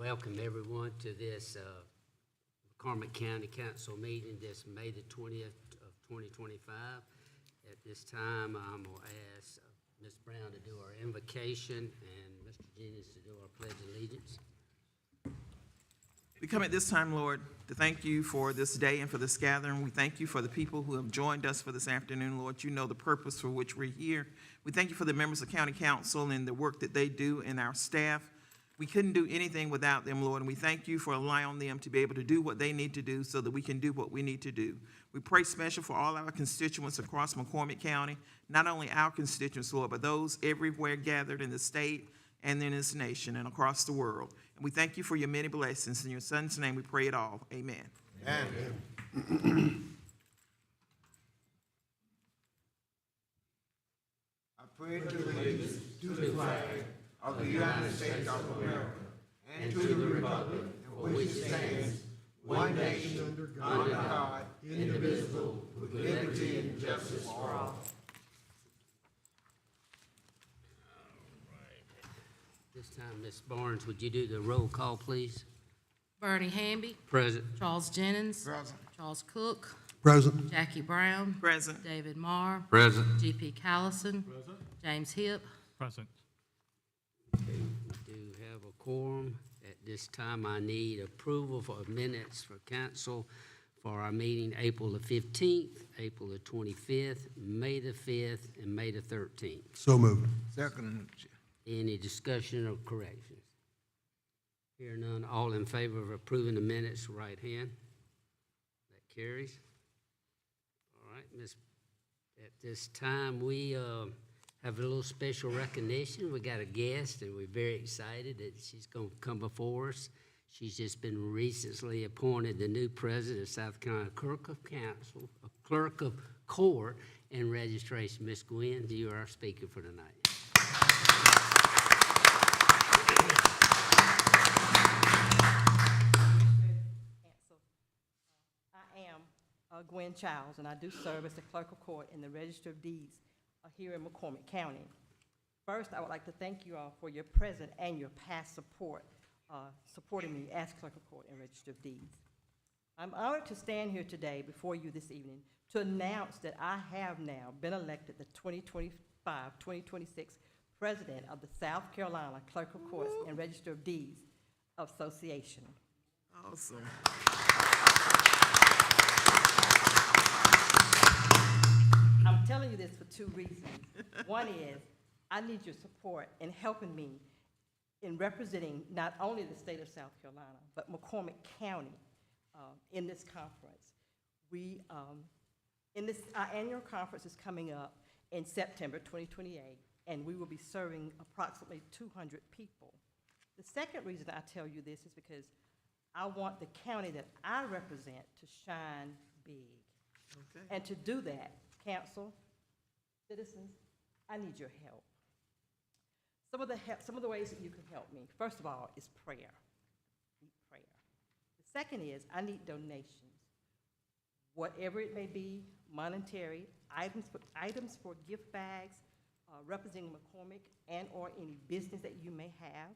welcome everyone to this McCormick County Council meeting this May the 20th of 2025. At this time, I'm going to ask Ms. Brown to do our invocation and Mr. Jennings to do our pledge of allegiance. We come at this time, Lord, to thank you for this day and for this gathering. We thank you for the people who have joined us for this afternoon, Lord. You know the purpose for which we're here. We thank you for the members of County Council and the work that they do and our staff. We couldn't do anything without them, Lord, and we thank you for allowing them to be able to do what they need to do so that we can do what we need to do. We pray special for all our constituents across McCormick County, not only our constituents, Lord, but those everywhere gathered in the state and in this nation and across the world. And we thank you for your many blessings. In your Son's name we pray it all. Amen. Amen. I pray to allegiance to the flag of the United States of America and to the republic for which it stands, one nation, under God, indivisible, with liberty and justice for all. This time, Ms. Barnes, would you do the roll call, please? Bernie Hamby. Present. Charles Jennings. Present. Charles Cook. Present. Jackie Brown. Present. David Marr. Present. G.P. Callison. Present. James Hipp. Present. Okay, we do have a quorum. At this time, I need approval for minutes for council for our meeting April the 15th, April the 25th, May the 5th, and May the 13th. So moved. Second. Any discussion or corrections? Hear none, all in favor of approving the minutes, right hand. That carries. All right, Miss. At this time, we have a little special recognition. We got a guest, and we're very excited that she's going to come before us. She's just been recently appointed the new president of South Carolina Clerk of Council, Clerk of Court and Registration. Miss Gwen, you are our speaker for tonight. I am Gwen Childs, and I do serve as the Clerk of Court in the Register of Deeds here in McCormick County. First, I would like to thank you all for your present and your past support, supporting me as Clerk of Court and Register of Deeds. I'm honored to stand here today before you this evening to announce that I have now been elected the 2025-2026 President of the South Carolina Clerk of Courts and Register of Deeds Association. Awesome. I'm telling you this for two reasons. One is, I need your support in helping me in representing not only the state of South Carolina, but McCormick County in this conference. Our annual conference is coming up in September 2028, and we will be serving approximately 200 people. The second reason I tell you this is because I want the county that I represent to shine big. Okay. And to do that, council, citizens, I need your help. Some of the ways that you can help me, first of all, is prayer. I need prayer. The second is I need donations, whatever it may be, monetary, items for gift bags, representing McCormick and or any business that you may have.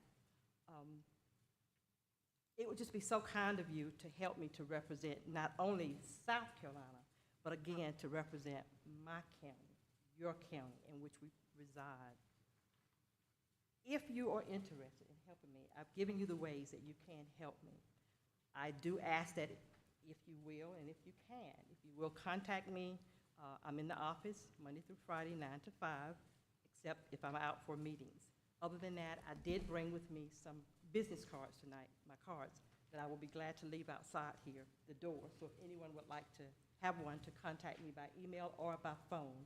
It would just be so kind of you to help me to represent not only South Carolina, but again, to represent my county, your county in which we reside. If you are interested in helping me, I've given you the ways that you can help me. I do ask that if you will and if you can, if you will contact me. I'm in the office Monday through Friday, 9 to 5, except if I'm out for meetings. Other than that, I did bring with me some business cards tonight, my cards, that I will be glad to leave outside here, the door. So if anyone would like to have one, to contact me by email or by phone,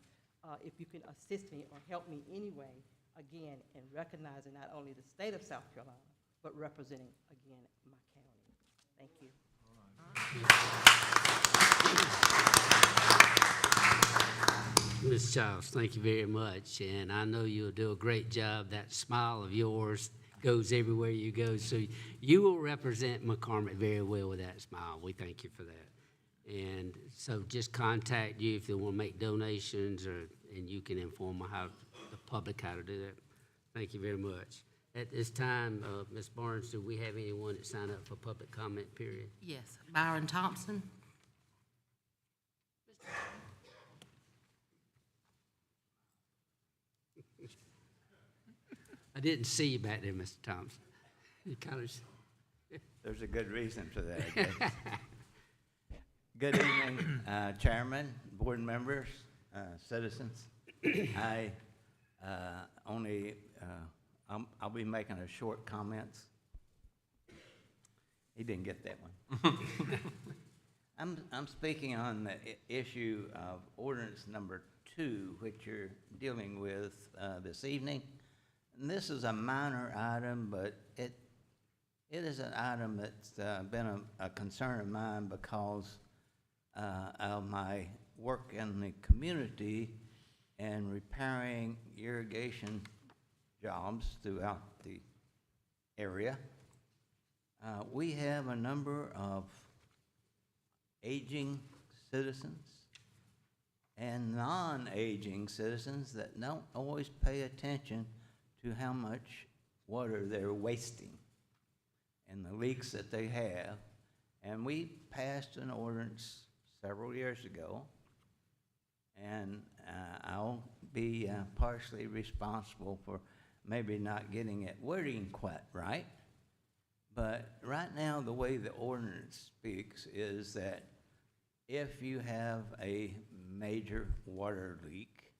if you can assist me or help me anyway, again, in recognizing not only the state of South Carolina, but representing, again, my county. Thank you. Ms. Childs, thank you very much, and I know you'll do a great job. That smile of yours goes everywhere you go, so you will represent McCormick very well with that smile. We thank you for that. And so just contact you if they want to make donations, and you can inform the public how to do that. Thank you very much. At this time, Ms. Barnes, do we have anyone that signed up for public comment period? Yes. Byron Thompson. I didn't see you back there, Mr. Thompson. You kind of, There's a good reason for that, I guess. Good evening, Chairman, board members, citizens. I I'll be making a short comments. He didn't get that one. I'm speaking on the issue of ordinance number 2, which you're dealing with this evening. And this is a minor item, but it is an item that's been a concern of mine because of my work in the community and repairing irrigation jobs throughout the area. We have a number of aging citizens and non-aging citizens that don't always pay attention to how much water they're wasting and the leaks that they have. And we passed an ordinance several years ago, and I'll be partially responsible for maybe not getting it wording quite right. But right now, the way the ordinance speaks is that if you have a major water leak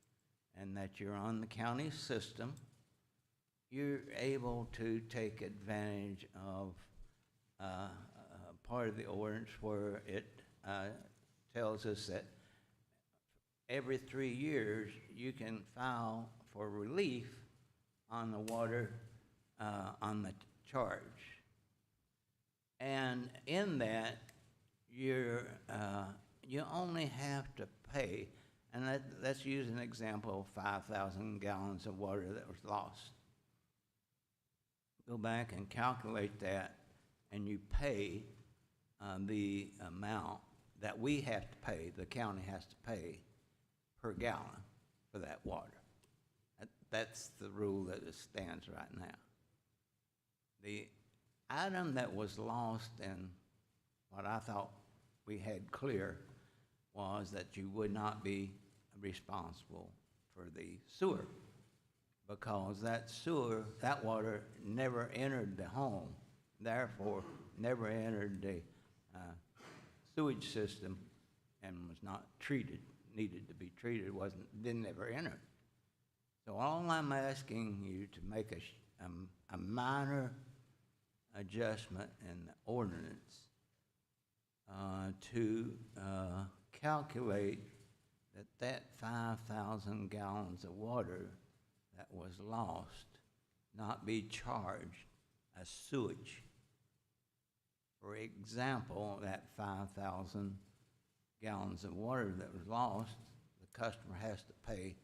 and that you're on the county system, you're able to take advantage of part of the ordinance where it tells us that every 3 years you can file for relief on the water on the charge. And in that, you only have to pay, and let's use an example of 5,000 gallons of water that was lost. Go back and calculate that, and you pay the amount that we have to pay, the county has to pay per gallon for that water. That's the rule that it stands right now. The item that was lost and what I thought we had clear was that you would not be responsible for the sewer, because that water never entered the home, therefore never entered the sewage system and was not treated, needed to be treated, didn't ever enter. So all I'm asking you to make a minor adjustment in the ordinance to calculate that 5,000 gallons of water that was lost not be charged as sewage. For example, that 5,000 gallons of water that was lost, the customer has to pay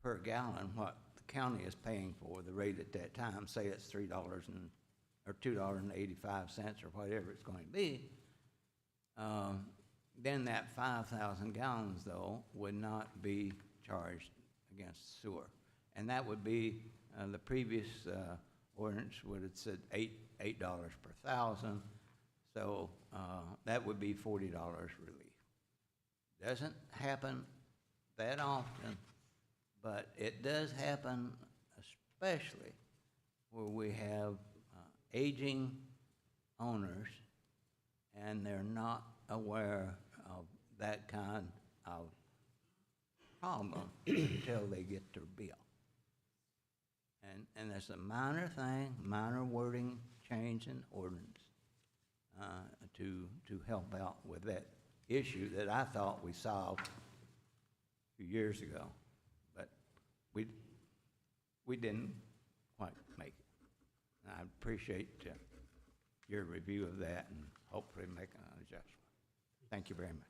per gallon what the county is paying for the rate at that time. Say it's $3 or $2.85 or whatever it's going to be. Then that 5,000 gallons, though, would not be charged against sewer. And that would be, the previous ordinance would have said $8 per thousand. So that would be $40 relief. Doesn't happen that often, but it does happen especially where we have aging owners and they're not aware of that kind of problem until they get their bill. And it's a minor thing, minor wording change in ordinance to help out with that issue that I thought we solved a few years ago, but we didn't quite make it. And I appreciate your review of that and hopefully make an adjustment. Thank you very much.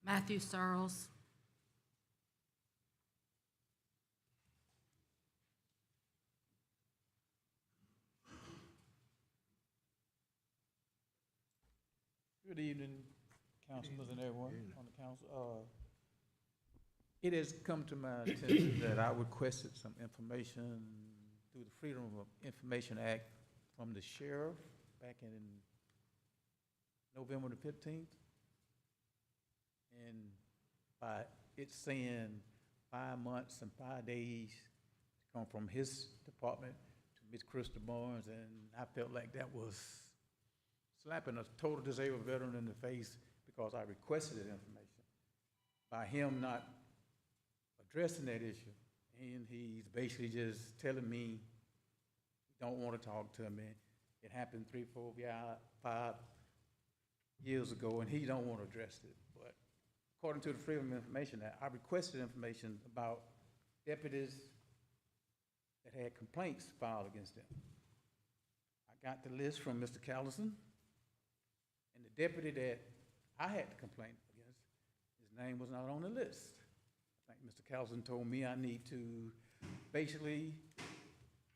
Matthew Searles. Good evening, councilors and everyone on the council. It has come to my attention that I requested some information through the Freedom of Information Act from the sheriff back in November the 15th. And by it saying 5 months and 5 days to come from his department to Ms. Krista Barnes, and I felt like that was slapping a total disabled veteran in the face because I requested that information. By him not addressing that issue, and he's basically just telling me he don't want to talk to me. It happened 3, 4, 5 years ago, and he don't want to address it. But according to the Freedom of Information Act, I requested information about deputies that had complaints filed against them. I got the list from Mr. Callison, and the deputy that I had the complaint against, his name was not on the list. I think Mr. Callison told me I need to basically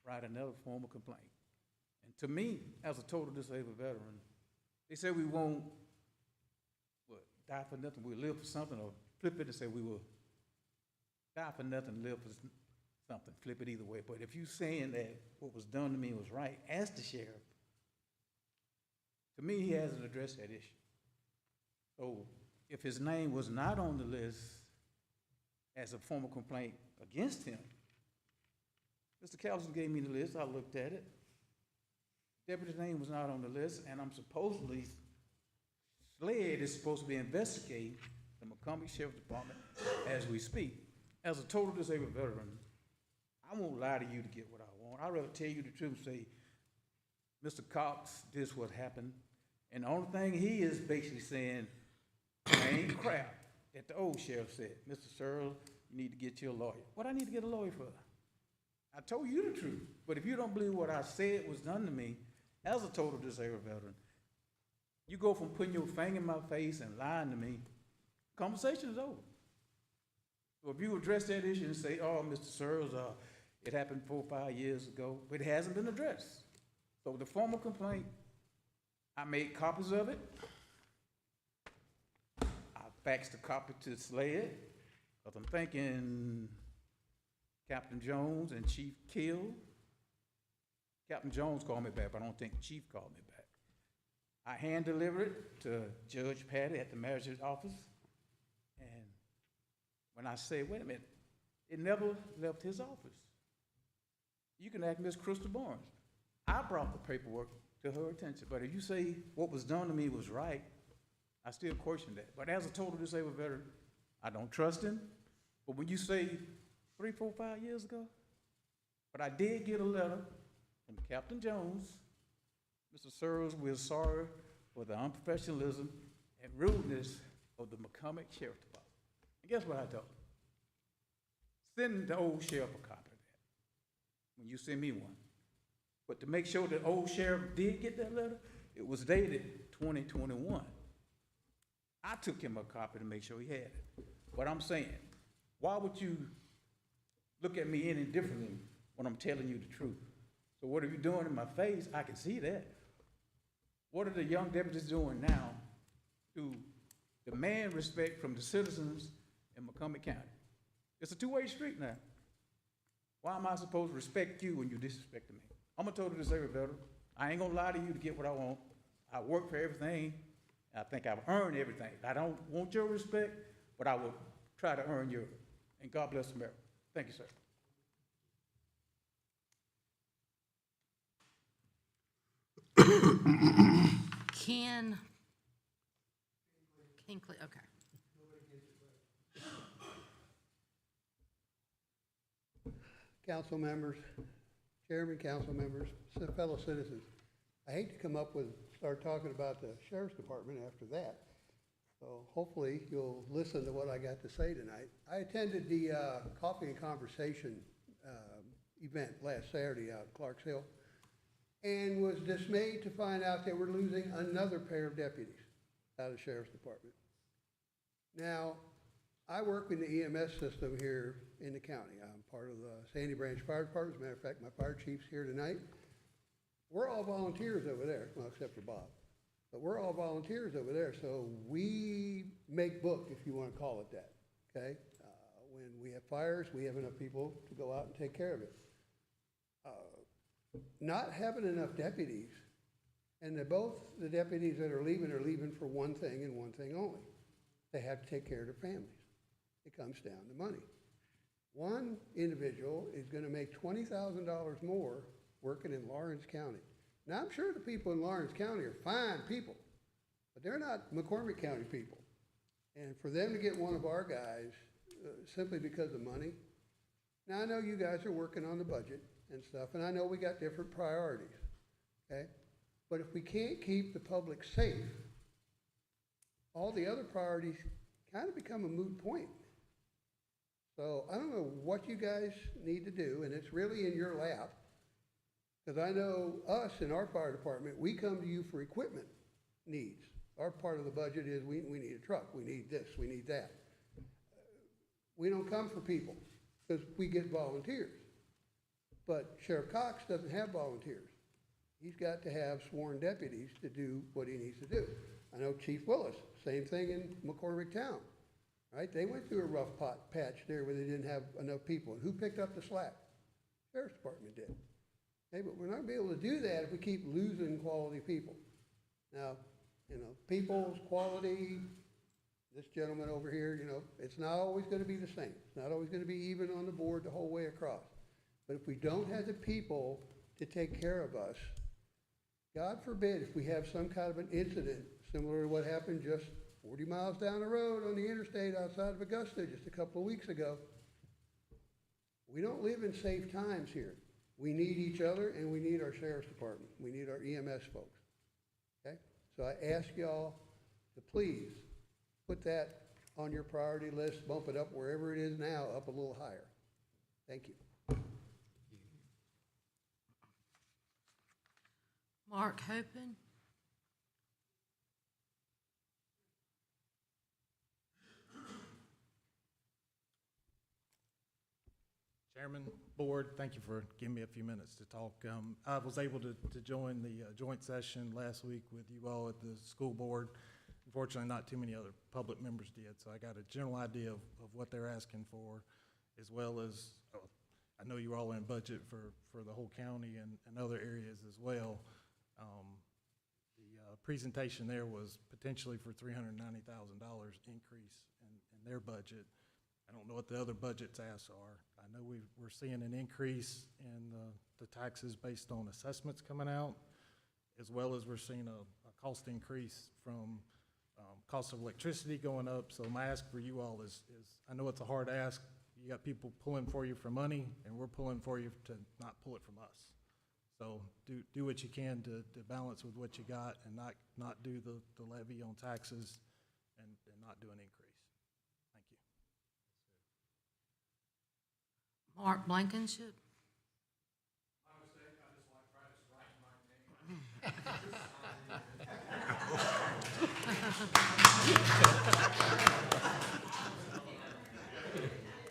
write another formal complaint. And to me, as a total disabled veteran, they said we won't die for nothing, we'll live for something, or flip it and say we will die for nothing, live for something, flip it either way. But if you're saying that what was done to me was right, as the sheriff, to me, he hasn't addressed that issue. So if his name was not on the list as a formal complaint against him, Mr. Callison gave me the list, I looked at it. Deputy's name was not on the list, and I'm supposedly, SLED is supposed to be investigating the McCormick Sheriff's Department as we speak. As a total disabled veteran, I won't lie to you to get what I want. I'd rather tell you the truth and say, Mr. Cox, this what happened. And the only thing he is basically saying, ain't crap that the old sheriff said. Mr. Searle, you need to get you a lawyer. What I need to get a lawyer for? I told you the truth. But if you don't believe what I said was done to me as a total disabled veteran, you go from putting your finger in my face and lying to me, conversation is over. So if you address that issue and say, oh, Mr. Searles, it happened 4 or 5 years ago, but it hasn't been addressed. So the formal complaint, I made copies of it. I faxed a copy to SLED, because I'm thinking Captain Jones and Chief Kill. Captain Jones called me back, but I don't think Chief called me back. I hand-delivered it to Judge Patty at the magistrate's office, and when I say, wait a minute, it never left his office. You can ask Ms. Krista Barnes. I brought the paperwork to her attention, but if you say what was done to me was right, I still question that. But as a total disabled veteran, I don't trust him. But when you say 3, 4, 5 years ago, but I did get a letter from Captain Jones, Mr. Searles, we're sorry for the unprofessionalism and rudeness of the McCormick Sheriff's Department. And guess what I told him? Send the old sheriff a copy of that when you send me one. But to make sure the old sheriff did get that letter, it was dated 2021. I took him a copy to make sure he had it. But I'm saying, why would you look at me any differently when I'm telling you the truth? So what are you doing in my face? I can see that. What are the young deputies doing now to demand respect from the citizens in McCormick County? It's a two-way street now. Why am I supposed to respect you when you disrespect me? I'm a total disabled veteran. I ain't gonna lie to you to get what I want. I work for everything. I think I've earned everything. I don't want your respect, but I will try to earn yours. And God bless America. Thank you, sir. Ken Kinkley, okay. Council members, chairman, council members, fellow citizens. I hate to come up with, start talking about the sheriff's department after that. So hopefully you'll listen to what I got to say tonight. I attended the Coffee and Conversation event last Saturday out in Clarks Hill and was dismayed to find out they were losing another pair of deputies out of the sheriff's department. Now, I work in the EMS system here in the county. I'm part of the Sandy Branch Fire Department. As a matter of fact, my fire chief's here tonight. We're all volunteers over there, well, except for Bob. But we're all volunteers over there, so we make book, if you want to call it that, okay? When we have fires, we have enough people to go out and take care of it. Not having enough deputies, and the deputies that are leaving for one thing and one thing only. They have to take care of their families. It comes down to money. One individual is gonna make $20,000 more working in Lawrence County. Now, I'm sure the people in Lawrence County are fine people, but they're not McCormick County people. And for them to get one of our guys simply because of money, now I know you guys are working on the budget and stuff, and I know we got different priorities, okay? But if we can't keep the public safe, all the other priorities kind of become a moot point. So I don't know what you guys need to do, and it's really in your lap. Because I know us in our fire department, we come to you for equipment needs. Our part of the budget is we need a truck, we need this, we need that. We don't come for people because we get volunteers. But Sheriff Cox doesn't have volunteers. He's got to have sworn deputies to do what he needs to do. I know Chief Willis, same thing in McCormick Town, right? They went through a rough patch there where they didn't have enough people. And who picked up the slack? Sheriff's Department did. Okay, but we're not gonna be able to do that if we keep losing quality people. Now, people's quality, this gentleman over here, it's not always gonna be the same. It's not always gonna be even on the board the whole way across. But if we don't have the people to take care of us, God forbid if we have some kind of an incident similar to what happened just 40 miles down the road on the interstate outside of Augusta just a couple of weeks ago. We don't live in safe times here. We need each other and we need our sheriff's department. We need our EMS folks, okay? So I ask y'all to please put that on your priority list, bump it up wherever it is now, up a little higher. Thank you. Mark Hopen. Chairman, Board, thank you for giving me a few minutes to talk. I was able to join the joint session last week with you all at the school board. Unfortunately, not too many other public members did, so I got a general idea of what they're asking for, as well as, I know you're all in budget for the whole county and other areas as well. The presentation there was potentially for $390,000 increase in their budget. I don't know what the other budgets asks are. I know we're seeing an increase in the taxes based on assessments coming out, as well as we're seeing a cost increase from cost of electricity going up. So my ask for you all is I know it's a hard ask. You got people pulling for you for money, and we're pulling for you to not pull it from us. So do what you can to balance with what you got and not do the levy on taxes and not do an increase. Thank you. Mark Blankenship.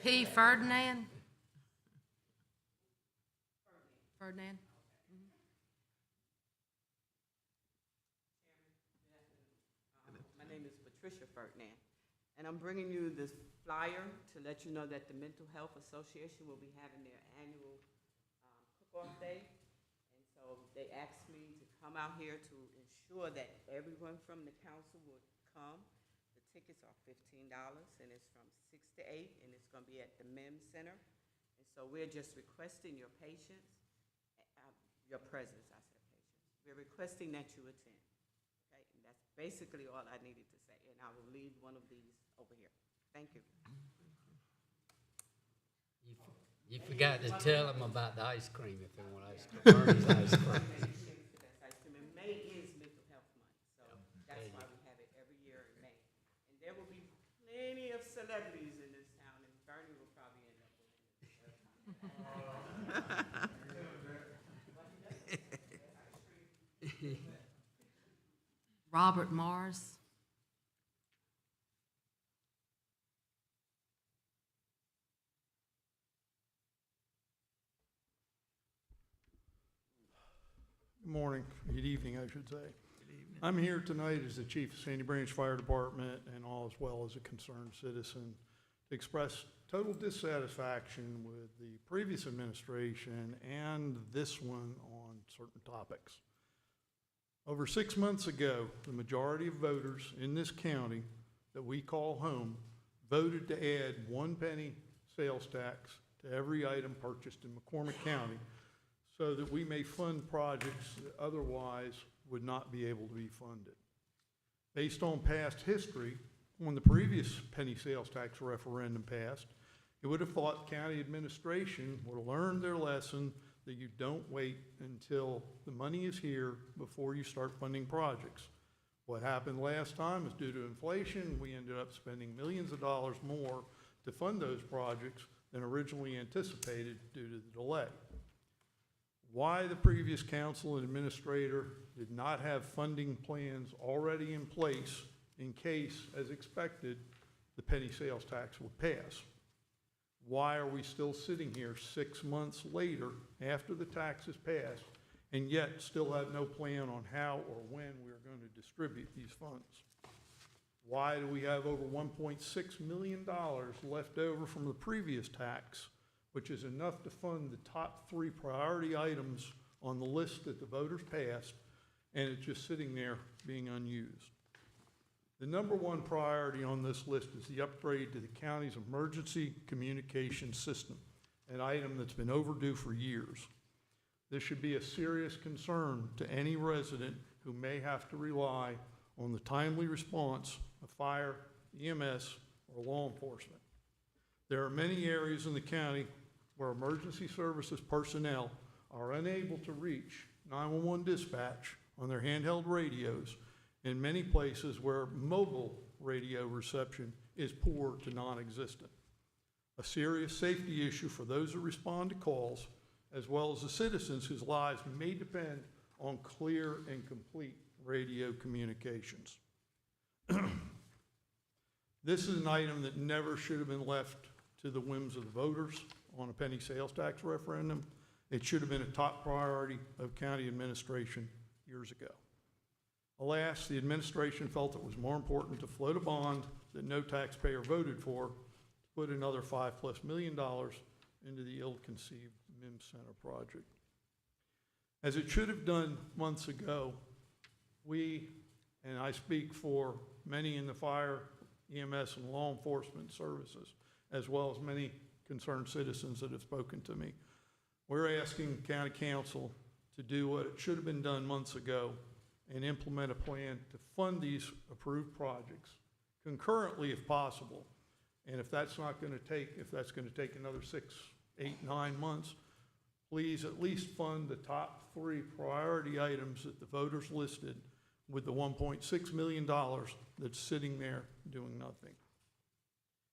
P. Ferdinand. Ferdinand. My name is Patricia Ferdinand, and I'm bringing you this flyer to let you know that the Mental Health Association will be having their annual cook-off day. And so they asked me to come out here to ensure that everyone from the council would come. The tickets are $15, and it's from 6 to 8, and it's going to be at the MEM Center. And so we're just requesting your patience, your presence, I said patience. We're requesting that you attend. Okay, and that's basically all I needed to say, and I will leave one of these over here. Thank you. You forgot to tell them about the ice cream if they want ice cream. Bernie's ice cream. And May is Mental Health Month, so that's why we have it every year in May. And there will be plenty of celebrities in this town, and Bernie will probably end up with it. Robert Morris. Good morning, good evening, I should say. Good evening. I'm here tonight as the chief of Sandy Branch Fire Department and all as well as a concerned citizen to express total dissatisfaction with the previous administration and this one on certain topics. Over 6 months ago, the majority of voters in this county that we call home voted to add 1 penny sales tax to every item purchased in McCormick County so that we may fund projects that otherwise would not be able to be funded. Based on past history, when the previous penny sales tax referendum passed, you would have thought county administration would have learned their lesson that you don't wait until the money is here before you start funding projects. What happened last time is due to inflation, we ended up spending millions of dollars more to fund those projects than originally anticipated due to the delay. Why the previous council and administrator did not have funding plans already in place in case, as expected, the penny sales tax would pass. Why are we still sitting here 6 months later after the tax is passed and yet still have no plan on how or when we are going to distribute these funds? Why do we have over $1.6 million left over from the previous tax, which is enough to fund the top 3 priority items on the list that the voters passed, and it's just sitting there being unused? The number 1 priority on this list is the upgrade to the county's emergency communication system, an item that's been overdue for years. This should be a serious concern to any resident who may have to rely on the timely response of fire, EMS, or law enforcement. There are many areas in the county where emergency services personnel are unable to reach 911 dispatch on their handheld radios, in many places where mobile radio reception is poor to non-existent. A serious safety issue for those who respond to calls, as well as the citizens whose lives may depend on clear and complete radio communications. This is an item that never should have been left to the whims of the voters on a penny sales tax referendum. It should have been a top priority of county administration years ago. Alas, the administration felt it was more important to float a bond that no taxpayer voted for to put another $5+ million into the ill-conceived MIM Center project. As it should have done months ago, we, and I speak for many in the fire, EMS, and law enforcement services, as well as many concerned citizens that have spoken to me, we're asking county council to do what it should have been done months ago and implement a plan to fund these approved projects concurrently if possible. And if that's not going to take, if that's going to take another 6, 8, 9 months, please at least fund the top 3 priority items that the voters listed with the $1.6 million that's sitting there doing nothing.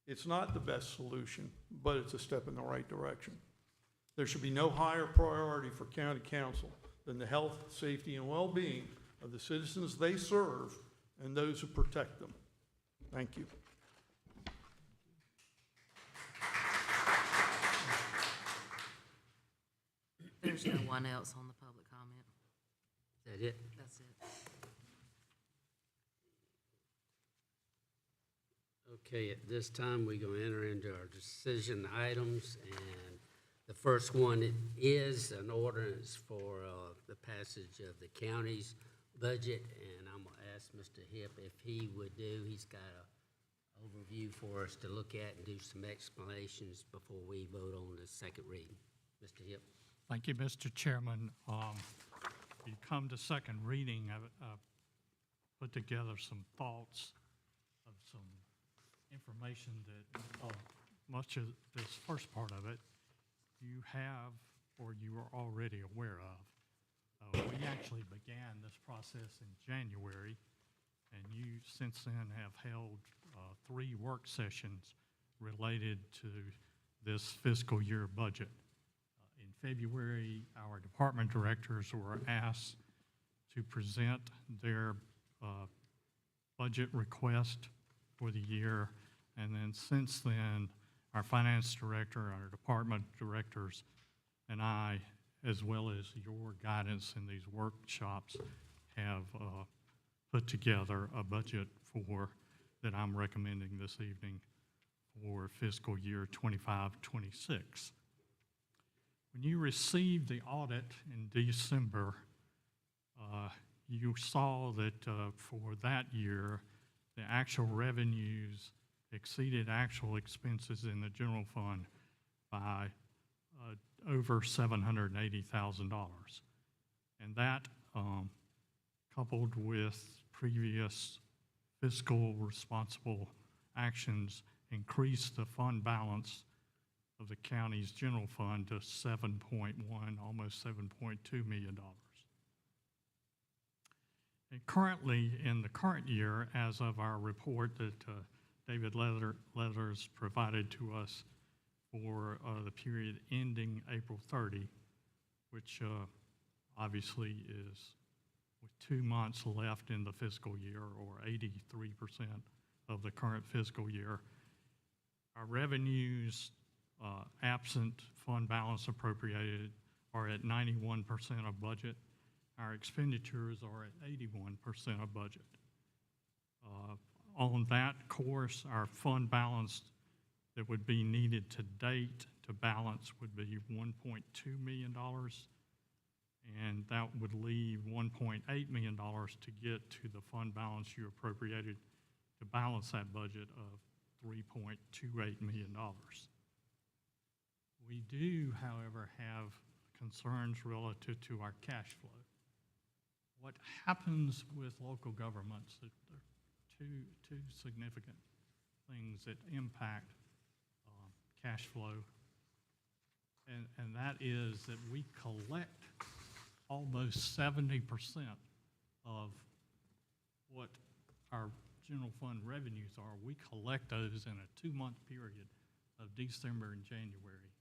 It's not the best solution, but it's a step in the right direction. There should be no higher priority for county council than the health, safety, and well-being of the citizens they serve and those who protect them. Thank you. There's no one else on the public comment. Is that it? That's it. Okay, at this time, we're going to enter into our decision items, and the first one is an ordinance for the passage of the county's budget, and I'm going to ask Mr. Hipp if he would do, he's got an overview for us to look at and do some explanations before we vote on the second reading. Mr. Hipp. Thank you, Mr. Chairman. You come to second reading, I've put together some thoughts of some information that much of this first part of it you have or you are already aware of. We actually began this process in January, and you since then have held 3 work sessions related to this fiscal year budget. In February, our department directors were asked to present their budget request for the year, and then since then, our finance director, our department directors, and I, as well as your guidance in these workshops, have put together a budget that I'm recommending this evening for fiscal year 25-26. When you received the audit in December, you saw that for that year, the actual revenues exceeded actual expenses in the general fund by over $780,000. And that, coupled with previous fiscal responsible actions, increased the fund balance of the county's general fund to 7.1, almost $7.2 million. And currently, in the current year, as of our report that David Leathers provided to us for the period ending April 30, which obviously is with 2 months left in the fiscal year, or 83% of the current fiscal year, our revenues absent fund balance appropriated are at 91% of budget. Our expenditures are at 81% of budget. On that course, our fund balance that would be needed to date to balance would be $1.2 million, and that would leave $1.8 million to get to the fund balance you appropriated to balance that budget of $3.28 million. We do, however, have concerns relative to our cash flow. What happens with local governments, there are two significant things that impact cash flow, and that is that we collect almost 70% of what our general fund revenues are. We collect those in a 2-month period of December and January.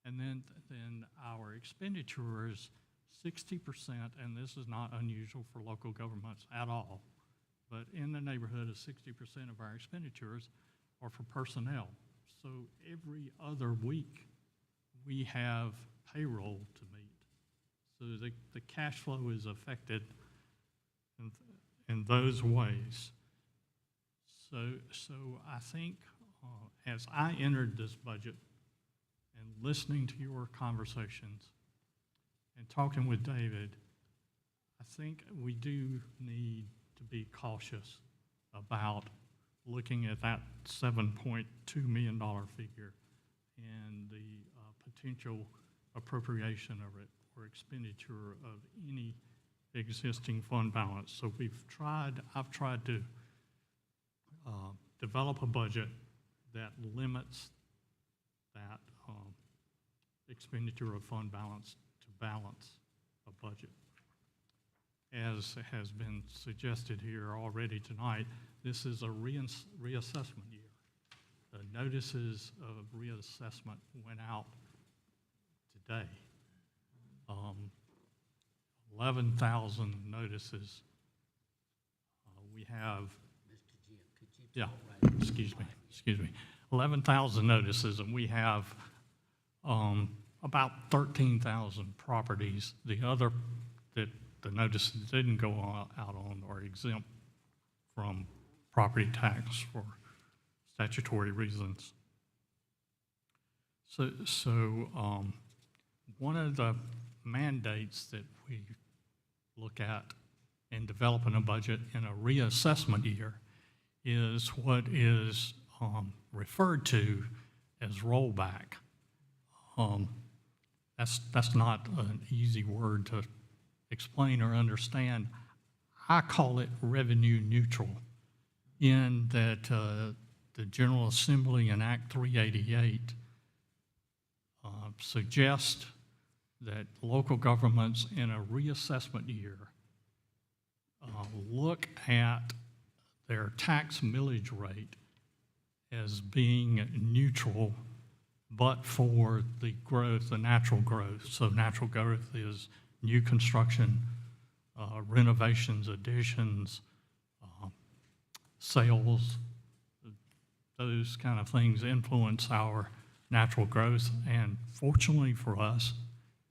And then our expenditures, 60%, and this is not unusual for local governments at all, but in the neighborhood of 60% of our expenditures are for personnel. So every other week, we have payroll to meet. So the cash flow is affected in those ways. So I think as I entered this budget and listening to your conversations and talking with David, I think we do need to be cautious about looking at that $7.2 million figure and the potential appropriation of it or expenditure of any existing fund balance. So I've tried to develop a budget that limits that expenditure of fund balance to balance a budget. As has been suggested here already tonight, this is a reassessment year. The notices of reassessment went out today. 11,000 notices. We have, Mr. Jim, could you yeah, talk right now? excuse me, 11,000 notices, and we have about 13,000 properties. The other that the notices didn't go out on are exempt from property tax for statutory reasons. So one of the mandates that we look at in developing a budget in a reassessment year is what is referred to as rollback. That's not an easy word to explain or understand. I call it revenue neutral, in that the General Assembly in Act 388 suggest that local governments in a reassessment year look at their tax millage rate as being neutral, but for the growth, the natural growth. So natural growth is new construction, renovations, additions, sales. Those kind of things influence our natural growth, and fortunately for us,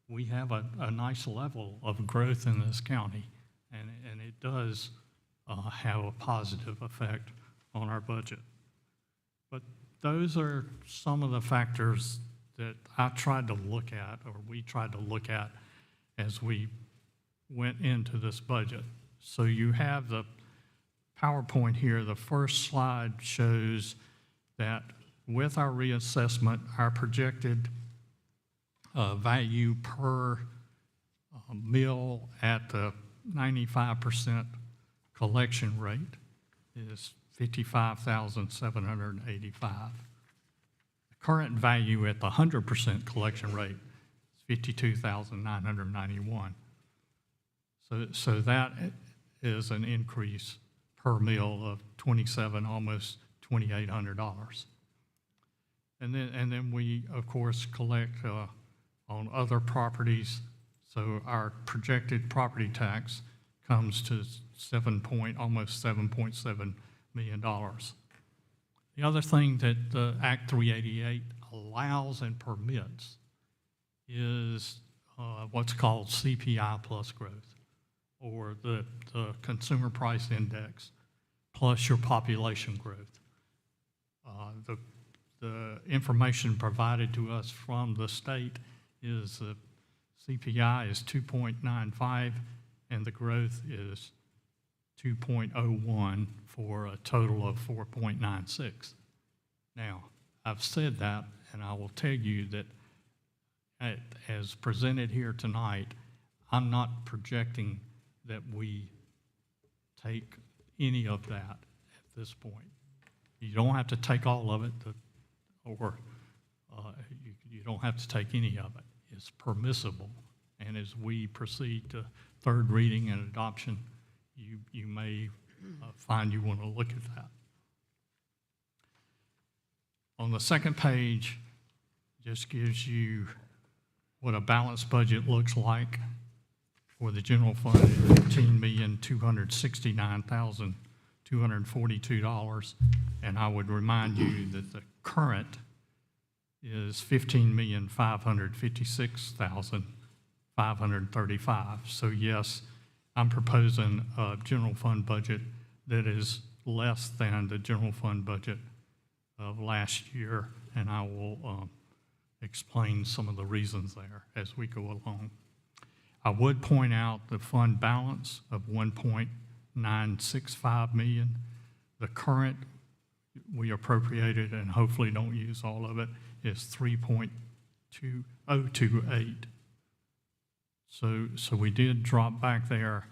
we have a nice level of growth in this county, and it does have a positive effect on our budget. those are some of the factors that I tried to look at, or we tried to look at as we went into this budget. So you have the PowerPoint here. The first slide shows that with our reassessment, our projected value per meal at the 95% collection rate is $55,785. The current value at the 100% collection rate is $52,991. So that is an increase per meal of almost $2,800. And then we, of course, collect on other properties. So our projected property tax comes to almost $7.7 million. The other thing that Act 388 allows and permits is what's called CPI plus growth, or the Consumer Price Index plus your population growth. The information provided to us from the state is the CPI is 2.95 and the growth is 2.01 for a total of 4.96. Now, I've said that, and I will tell you that as presented here tonight, I'm not projecting that we take any of that at this point. You don't have to take all of it, or you don't have to take any of it. It's permissible, and as we proceed to third reading and adoption, you may find you want to look at that. On the second page, just gives you what a balanced budget looks like for the general fund at $15,269,242, and I would remind you that the current is $15,556,535. So yes, I'm proposing a general fund budget that is less than the general fund budget of last year, and I will explain some of the reasons there as we go along. I would point out the fund balance of $1.965 million. The current we appropriated and hopefully don't use all of it is $3.2028. So we did drop back there.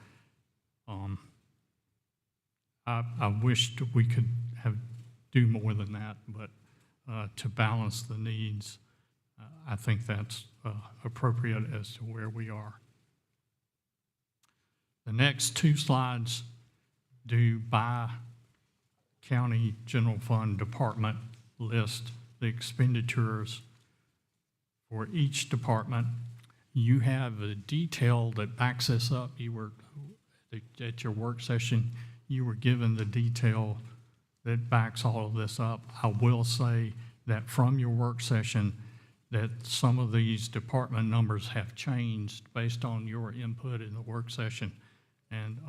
I wished we could do more than that, but to balance the needs, I think that's appropriate as to where we are. The next two slides do by county general fund department list the expenditures for each department. You have a detail that backs this up. You were, at your work session, you were given the detail that backs all of this up. I will say that from your work session that some of these department numbers have changed based on your input in the work session, and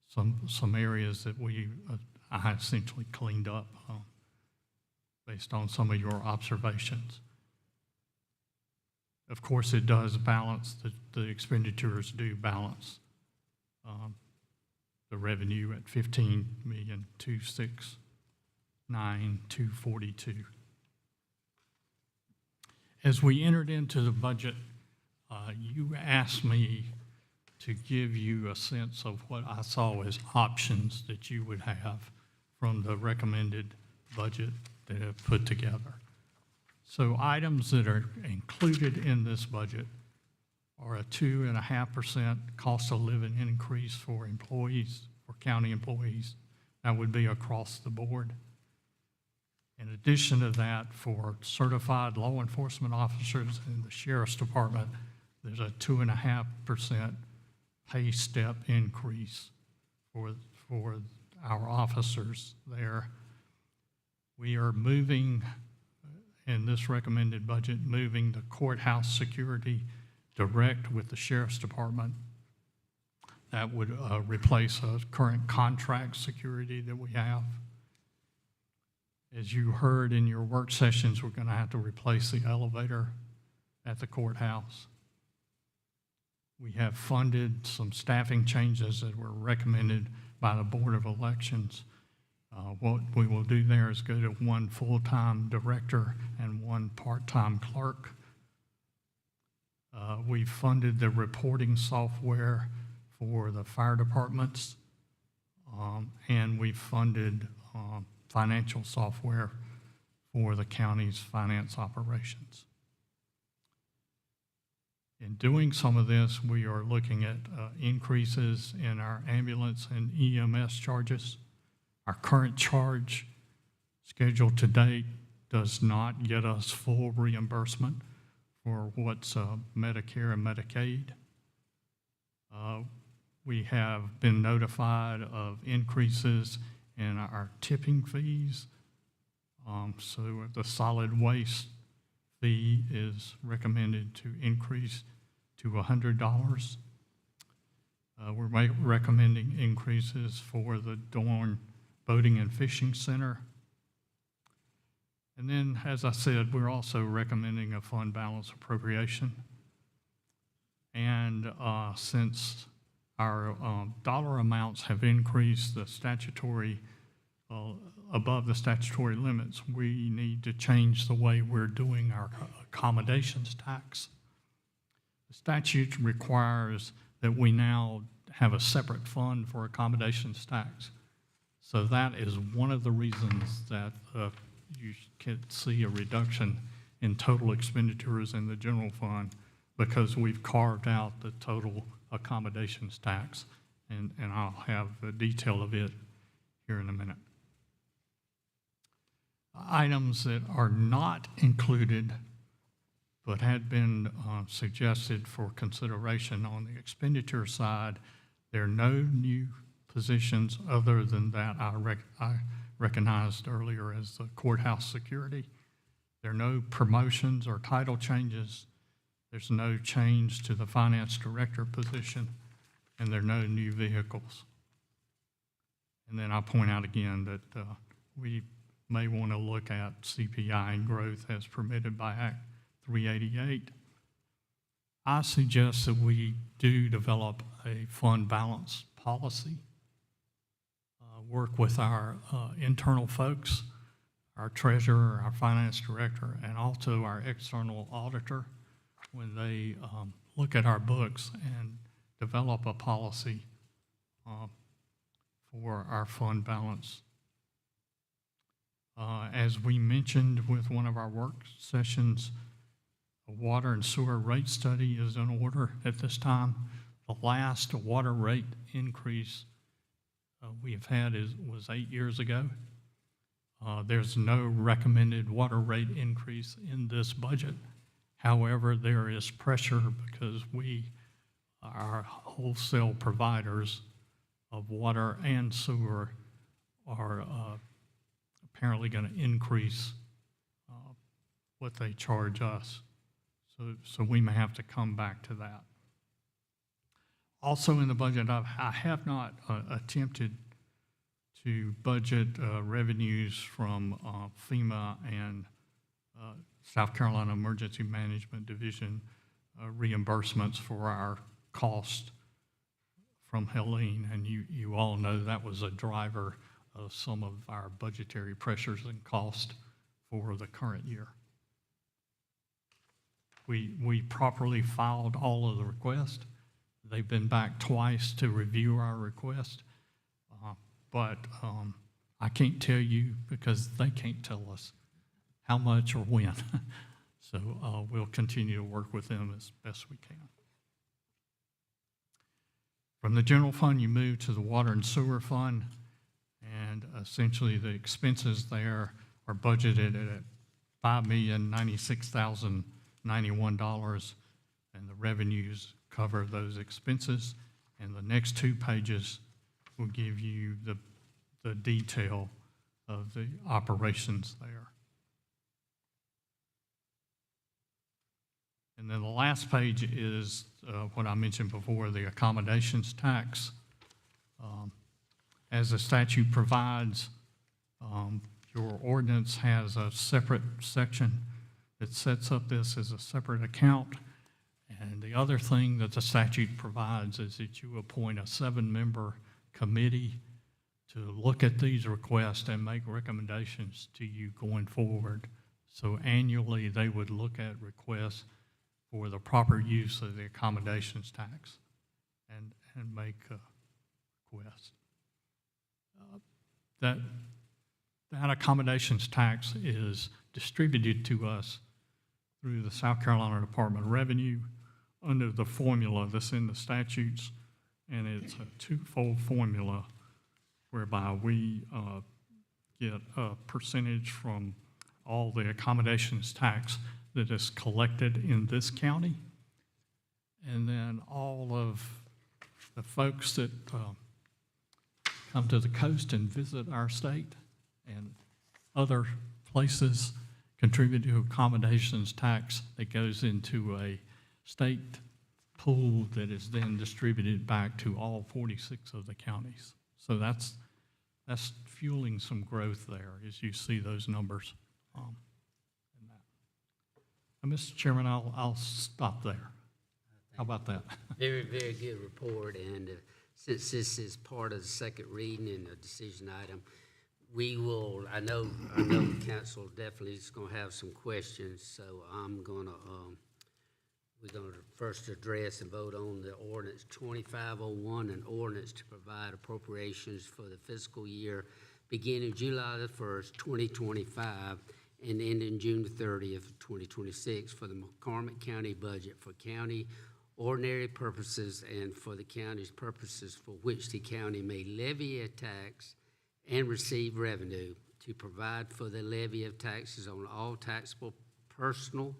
some areas that I essentially cleaned up based on some of your observations. Of course, it does balance, the expenditures do balance the revenue at $15,269,242. As we entered into the budget, you asked me to give you a sense of what I saw as options that you would have from the recommended budget that I've put together. So items that are included in this budget are a 2.5% cost of living increase for employees, for county employees. That would be across the board. In addition to that, for certified law enforcement officers in the Sheriff's Department, there's a 2.5% pay step increase for our officers there. We are moving, in this recommended budget, moving the courthouse security direct with the Sheriff's Department. That would replace a current contract security that we have. As you heard in your work sessions, we're going to have to replace the elevator at the courthouse. We have funded some staffing changes that were recommended by the Board of Elections. What we will do there is go to one full-time director and one part-time clerk. We funded the reporting software for the fire departments, and we funded financial software for the county's finance operations. In doing some of this, we are looking at increases in our ambulance and EMS charges. Our current charge scheduled to date does not get us full reimbursement for what's Medicare and Medicaid. We have been notified of increases in our tipping fees. So the solid waste fee is recommended to increase to $100. We're recommending increases for the Dorn Boating and Fishing Center. And then, as I said, we're also recommending a fund balance appropriation. And since our dollar amounts have increased the statutory, above the statutory limits, we need to change the way we're doing our accommodations tax. The statute requires that we now have a separate fund for accommodations tax. So that is one of the reasons that you can see a reduction in total expenditures in the general fund, because we've carved out the total accommodations tax, and I'll have the detail of it here in a minute. Items that are not included but had been suggested for consideration on the expenditure side, there are no new positions other than that I recognized earlier as the courthouse security. There are no promotions or title changes. There's no change to the finance director position, and there are no new vehicles. And then I'll point out again that we may want to look at CPI and growth as permitted by Act 388. I suggest that we do develop a fund balance policy, work with our internal folks, our treasurer, our finance director, and also our external auditor when they look at our books and develop a policy for our fund balance. As we mentioned with one of our work sessions, a water and sewer rate study is in order at this time. The last water rate increase we've had was 8 years ago. There's no recommended water rate increase in this budget. However, there is pressure because we are wholesale providers of water and sewer are apparently going to increase what they charge us. So we may have to come back to that. Also in the budget, I have not attempted to budget revenues from FEMA and South Carolina Emergency Management Division reimbursements for our cost from Helene, and you all know that was a driver of some of our budgetary pressures and cost for the current year. We properly filed all of the requests. They've been back twice to review our request, but I can't tell you because they can't tell us how much or when. So we'll continue to work with them as best we can. From the general fund, you move to the water and sewer fund, and essentially the expenses there are budgeted at $5,096,091, and the revenues cover those expenses. And the next 2 pages will give you the detail of the operations there. And then the last page is what I mentioned before, the accommodations tax. As the statute provides, your ordinance has a separate section that sets up this as a separate account. And the other thing that the statute provides is that you appoint a 7-member committee to look at these requests and make recommendations to you going forward. So annually, they would look at requests for the proper use of the accommodations tax and make requests. That accommodations tax is distributed to us through the South Carolina Department of Revenue under the formula that's in the statutes, and it's a twofold formula whereby we get a percentage from all the accommodations tax that is collected in this county, and then all of the folks that come to the coast and visit our state and other places contribute to accommodations tax that goes into a state pool that is then distributed back to all 46 of the counties. So that's fueling some growth there as you see those numbers. Mr. Chairman, I'll stop there. How about that? Very, very good report, and since this is part of the second reading and a decision item, we will, I know the council definitely is gonna have some questions, so we're gonna first address and vote on the ordinance 2501, an ordinance to provide appropriations for the fiscal year beginning July the 1st, 2025, and ending June the 30th, 2026, for the McCormick County budget for county ordinary purposes and for the county's purposes for which the county may levy a tax and receive revenue, to provide for the levy of taxes on all taxable personal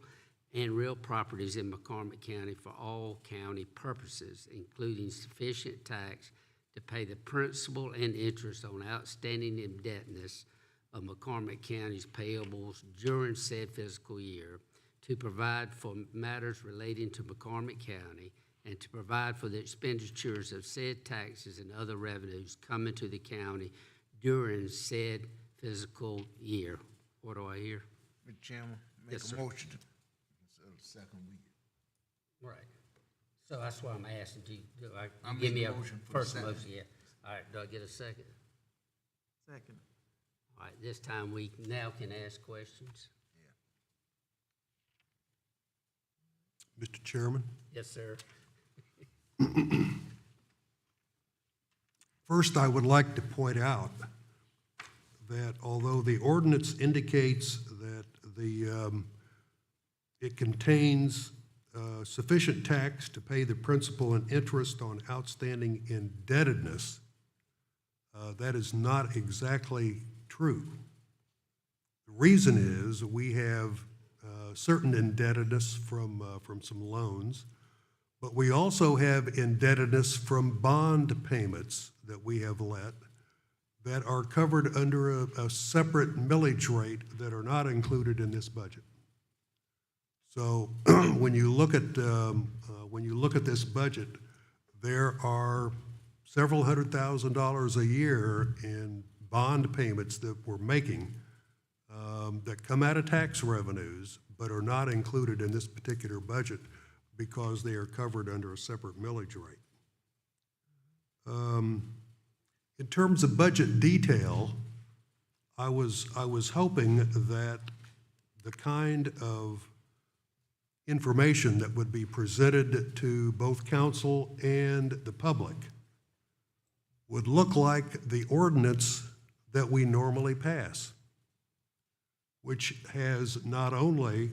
and real properties in McCormick County for all county purposes, including sufficient tax to pay the principal and interest on outstanding indebtedness of McCormick County's payables during said fiscal year, to provide for matters relating to McCormick County, and to provide for the expenditures of said taxes and other revenues coming to the county during said fiscal year. What do I hear? Mr. Chairman, make Yes, a sir. motion instead of the second reading. Right. So that's why I'm asking, do I I give make me a a motion for the first second. motion? Yeah. All right, do I get a second? Second. All right, this time we now can ask questions. Mr. Chairman, Yes, sir. first I would like to point out that although the ordinance indicates that it contains sufficient tax to pay the principal and interest on outstanding indebtedness, that is not exactly true. The reason is we have certain indebtedness from some loans, but we also have indebtedness from bond payments that we have let that are covered under a separate millage rate that are not included in this budget. So when you look at this budget, there are several $100,000s a year in bond payments that we're making that come out of tax revenues, but are not included in this particular budget because they are covered under a separate millage rate. In terms of budget detail, I was hoping that the kind of information that would be presented to both council and the public would look like the ordinance that we normally pass, which has not only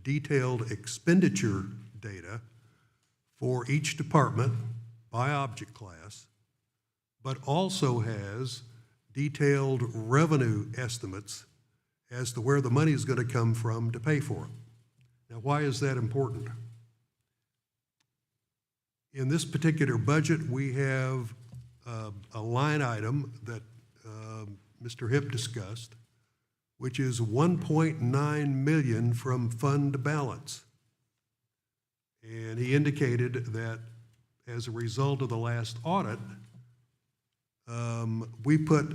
detailed expenditure data for each department by object class, but also has detailed revenue estimates as to where the money is going to come from to pay for it. Now, why is that important? In this particular budget, we have a line item that Mr. Hipp discussed, which is $1.9 million from fund balance. And he indicated that as a result of the last audit, we put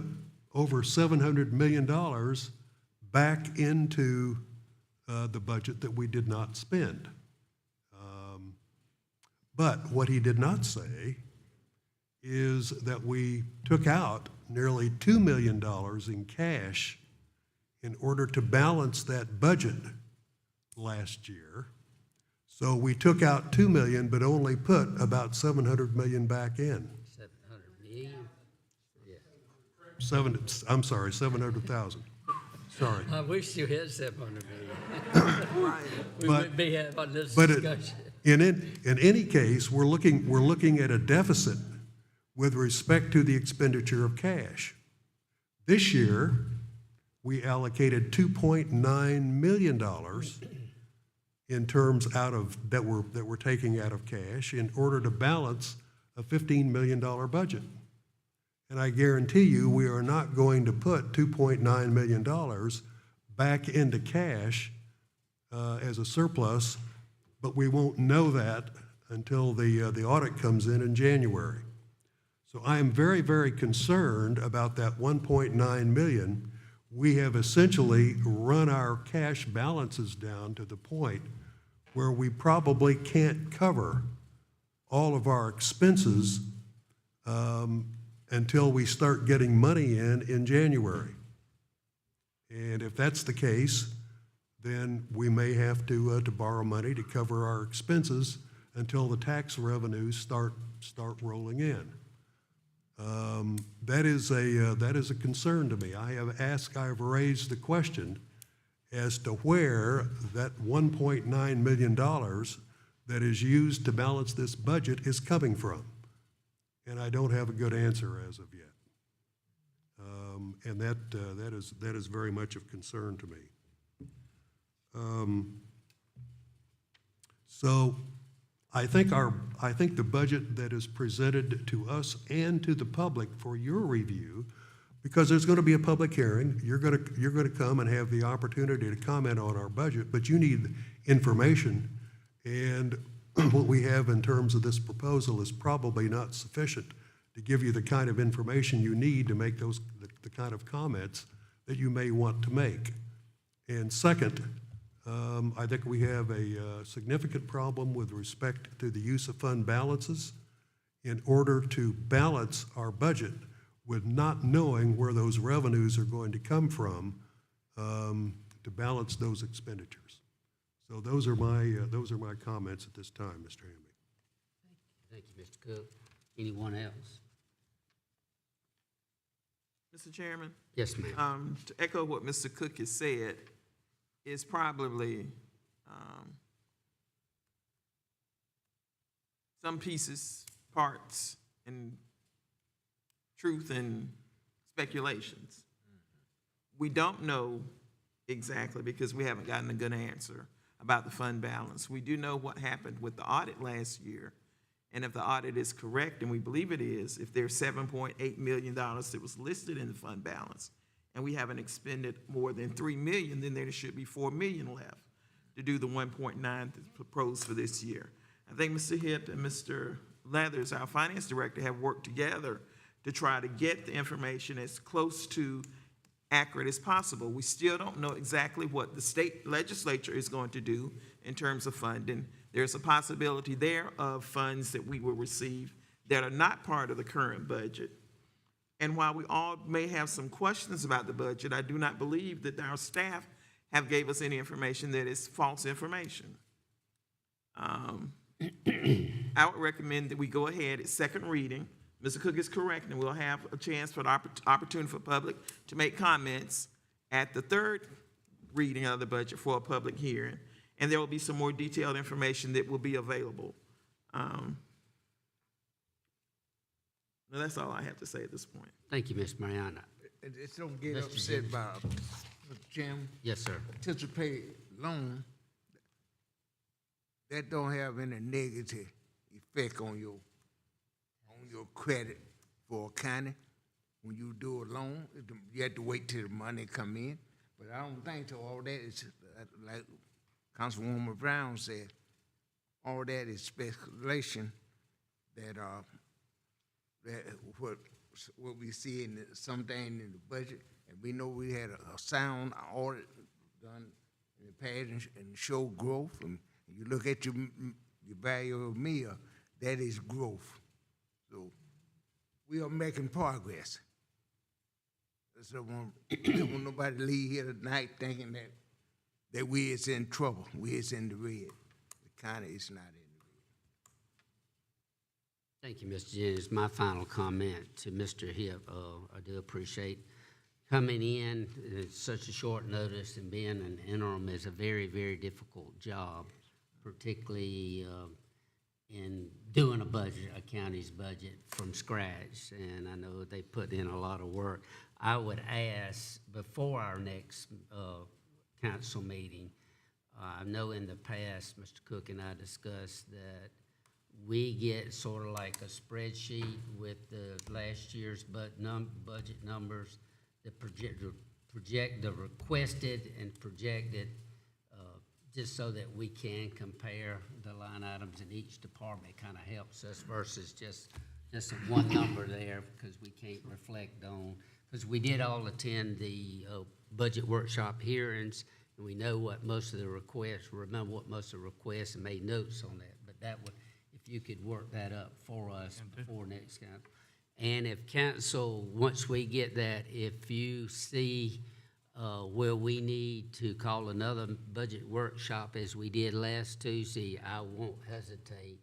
over $700 million back into the budget that we did not spend. But what he did not say is that we took out nearly $2 million in cash in order to balance that budget last year. So we took out $2 million, but only put about $700 million back in. 700 million? Yeah. 700,000. Sorry. I wish you had 700 million. We But- wouldn't be having this But discussion. in any case, we're looking at a deficit with respect to the expenditure of cash. This year, we allocated $2.9 million in terms that we're taking out of cash in order to balance a $15 million budget. And I guarantee you, we are not going to put $2.9 million back into cash as a surplus, but we won't know that until the audit comes in January. So I am very, very concerned about that $1.9 million. We have essentially run our cash balances down to the point where we probably can't cover all of our expenses until we start getting money in January. And if that's the case, then we may have to borrow money to cover our expenses until the tax revenues start rolling in. That is a concern to me. I've raised the question as to where that $1.9 million that is used to balance this budget is coming from. And I don't have a good answer as of yet. And that is very much of concern to me. So I think the budget that is presented to us and to the public for your review, because there's going to be a public hearing, you're going to come and have the opportunity to comment on our budget, but you need information, and what we have in terms of this proposal is probably not sufficient to give you the kind of information you need to make the kind of comments that you may want to make. And second, I think we have a significant problem with respect to the use of fund balances in order to balance our budget with not knowing where those revenues are going to come from to balance those expenditures. So those are my comments at this time, Mr. Hamby. Thank you, Mr. Cook. Anyone else? Mr. Chairman? Yes, ma'am. To echo what Mr. Cook has said, is probably some pieces, parts, and truth and speculations. We don't know exactly because we haven't gotten a good answer about the fund balance. We do know what happened with the audit last year, and if the audit is correct, and we believe it is, if there's $7.8 million that was listed in the fund balance, and we haven't expended more than $3 million, then there should be $4 million left to do the 1.9 that's proposed for this year. I think Mr. Hitt and Mr. Leathers, our finance director, have worked together to try to get the information as close to accurate as possible. We still don't know exactly what the state legislature is going to do in terms of funding. There's a possibility there of funds that we will receive that are not part of the current budget. And while we all may have some questions about the budget, I do not believe that our staff have gave us any information that is false information. I would recommend that we go ahead at second reading. Mr. Cook is correct, and we'll have a chance for the opportunity for public to make comments at the third reading of the budget for a public hearing. And there will be some more detailed information that will be available. Now, that's all I have to say at this point. Thank you, Ms. Mariana. Just don't get Mr. upset Hicks. about, Mr. Chairman, Yes, sir. anticipated loan, that don't have any negative effect on your credit for a county. When you do a loan, you have to wait till the money come in. But I don't think to all that is, like Councilwoman Brown said, all that is speculation that what what we see in something in the budget, and we know we had a sound audit done in the past and show growth, and you look at your value of a meal, that is growth. So we are making progress. So I don't want nobody to leave here tonight thinking that we is in trouble, we is in the red. The county is not in the red. Thank you, Mr. Jennings. My final comment to Mr. Hip, I do appreciate coming in at such a short notice, and being an interim is a very, very difficult job, particularly in doing a county's budget from scratch, and I know they put in a lot of work. I would ask, before our next council meeting, I know in the past, Mr. Cook and I discussed that we get sort of like a spreadsheet with the last year's budget numbers, the project the requested and projected, just so that we can compare the line items in each department. Kind of helps us versus just one number there, because we can't reflect on, because we did all attend the budget workshop hearings, and we know what most of the requests, remember what most of the requests, and made notes on that. But that would, if you could work that up for us before next council. And if council, once we get that, if you see where we need to call another budget workshop as we did last Tuesday, I won't hesitate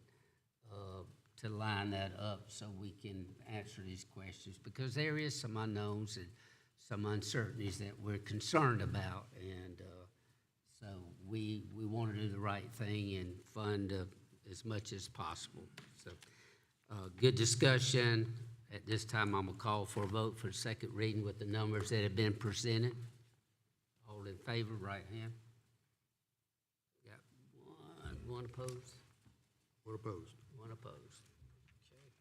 to line that up so we can answer these questions, because there is some unknowns and some uncertainties that we're concerned about, and so we want to do the right thing and fund as much as possible. So good discussion. At this time, I'm going to call for a vote for second reading with the numbers that have been presented. All in favor, right hand. Got one opposed? One opposed. One opposed. Okay.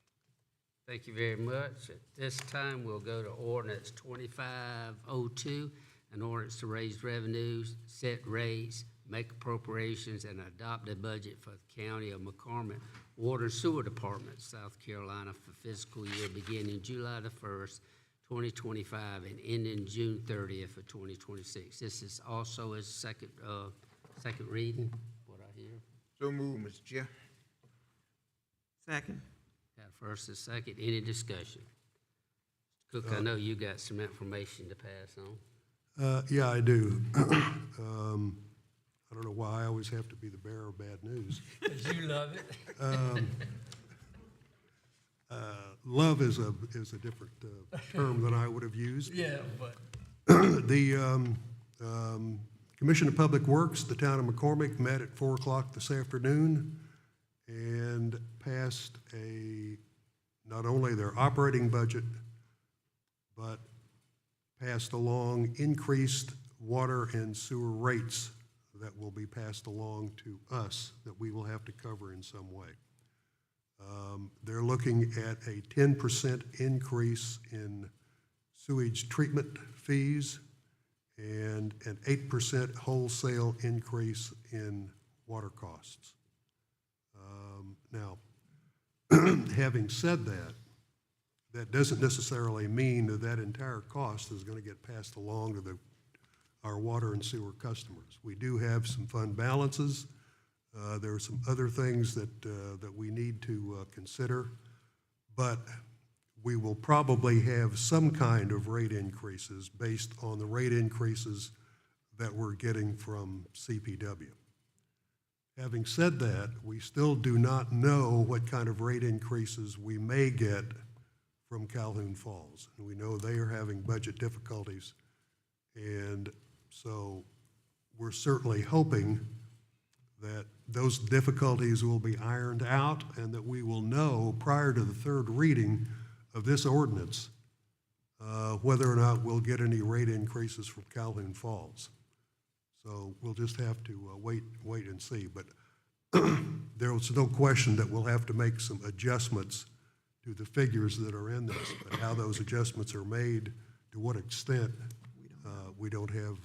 Thank you very much. At this time, we'll go to ordinance 2502, an ordinance to raise revenues, set rates, make appropriations, and adopt a budget for the county of McCormick Water and Sewer Department, South Carolina, for fiscal year beginning July the 1st, 2025, and ending June 30th of 2026. This is also a second reading, what I hear. So move, Mr. Chair. Second. Got a first and second. Any discussion? Mr. Cook, I know you got some information to pass on. Yeah, I do. I don't know why I always have to be the bearer of bad news. Because you love it. Love is a different term than I would have used. Yeah, but. The Commission of Public Works, the town of McCormick, met at 4 o'clock this afternoon and passed not only their operating budget, but passed along increased water and sewer rates that will be passed along to us that we will have to cover in some way. They're looking at a 10% increase in sewage treatment fees and an 8% wholesale increase in water costs. Now, having said that, that doesn't necessarily mean that entire cost is going to get passed along to our water and sewer customers. We do have some fund balances. There are some other things that we need to consider, but we will probably have some kind of rate increases based on the rate increases that we're getting from CPW. Having said that, we still do not know what kind of rate increases we may get from Calhoun Falls. And we know they are having budget difficulties, and so we're certainly hoping that those difficulties will be ironed out and that we will know prior to the third reading of this ordinance whether or not we'll get any rate increases from Calhoun Falls. So we'll just have to wait and see. But there's no question that we'll have to make some adjustments to the figures that are in this. But how those adjustments are made, to what extent, we don't have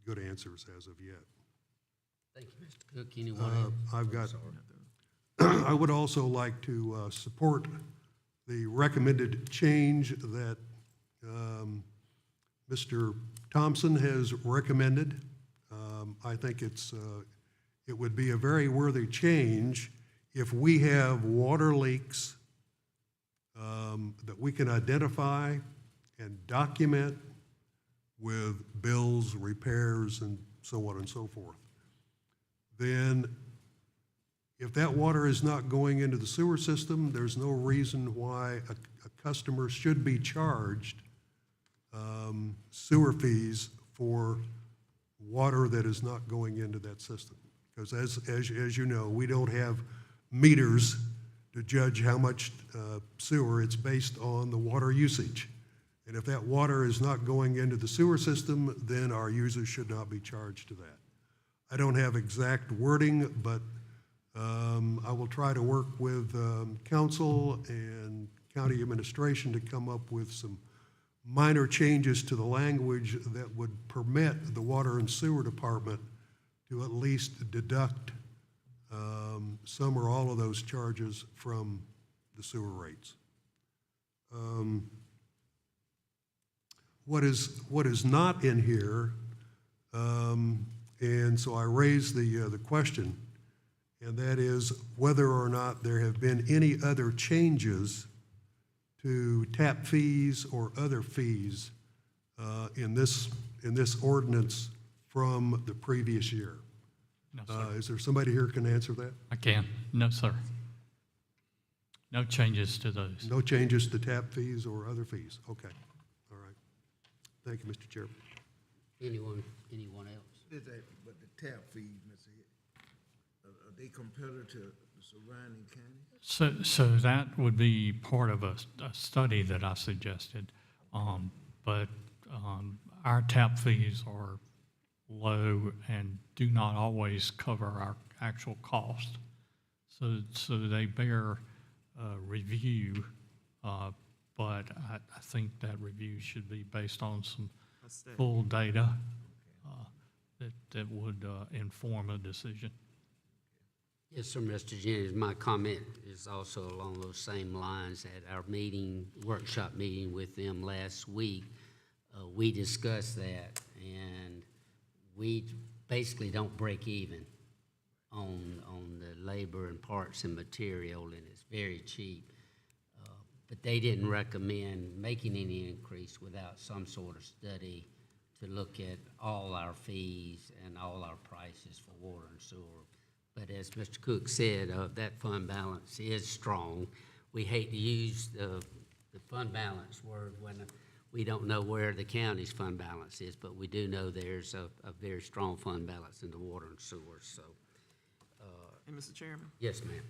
good answers as of yet. Thank you, Mr. Cook. Anyone else? I've got, I would also like to support the recommended change that Mr. Thompson has recommended. I think it would be a very worthy change if we have water leaks that we can identify and document with bills, repairs, and so on and so forth. Then if that water is not going into the sewer system, there's no reason why a customer should be charged sewer fees for water that is not going into that system. Because as you know, we don't have meters to judge how much sewer. It's based on the water usage. And if that water is not going into the sewer system, then our users should not be charged to that. I don't have exact wording, but I will try to work with council and county administration to come up with some minor changes to the language that would permit the water and sewer department to at least deduct some or all of those charges from the sewer rates. What is not in here, and so I raised the question, and that is whether or not there have been any other changes to tap fees or other fees in this ordinance from the previous year. No, sir. Is there somebody here who can answer that? I can. No, sir. No changes to those. No changes to tap fees or other fees? Okay, all right. Thank you, Mr. Chairman. Anyone else? But the tap fees, Mr. Hitt, are they compared to the surrounding counties? So that would be part of a study that I suggested. But our tap fees are low and do not always cover our actual cost. So they bear review, but I think that review should be based on some full data that would inform a decision. Yes, sir, Mr. Jennings. My comment is also along those same lines. At our workshop meeting with them last week, we discussed that, and we basically don't break even on the labor and parts and material, and it's very cheap. But they didn't recommend making any increase without some sort of study to look at all our fees and all our prices for water and sewer. But as Mr. Cook said, that fund balance is strong. We hate to use the fund balance word when we don't know where the county's fund balance is, but we do know there's a very strong fund balance in the water and sewer. So, And Mr. Chairman? yes, ma'am.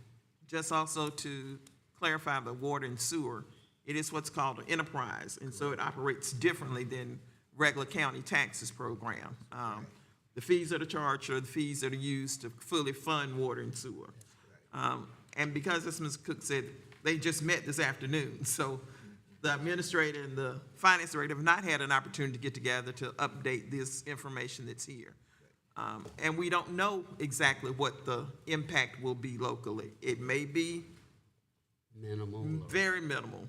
Just also to clarify the water and sewer, it is what's called an enterprise, and so it operates differently than regular county taxes program. The fees that are charged are the fees that are used to fully fund water and sewer. And because, as Ms. Cook said, they just met this afternoon, so the administrator and the finance director have not had an opportunity to get together to update this information that's here. And we don't know exactly what the impact will be locally. It may be Minimal. very minimal.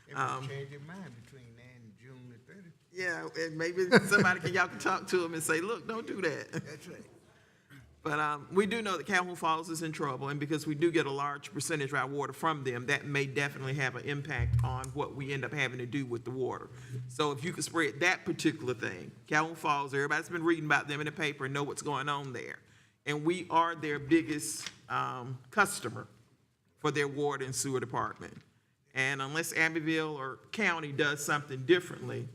They may change their mind between now and June the 30th. Yeah, and maybe y'all can talk to them and say, look, don't do that. That's right. But we do know that Calhoun Falls is in trouble, and because we do get a large percentage of our water from them, that may definitely have an impact on what we end up having to do with the water. So if you could spread that particular thing, Calhoun Falls, everybody's been reading about them in the paper and know what's going on there. And we are their biggest customer for their water and sewer department. And unless Abbeville or county does something differently,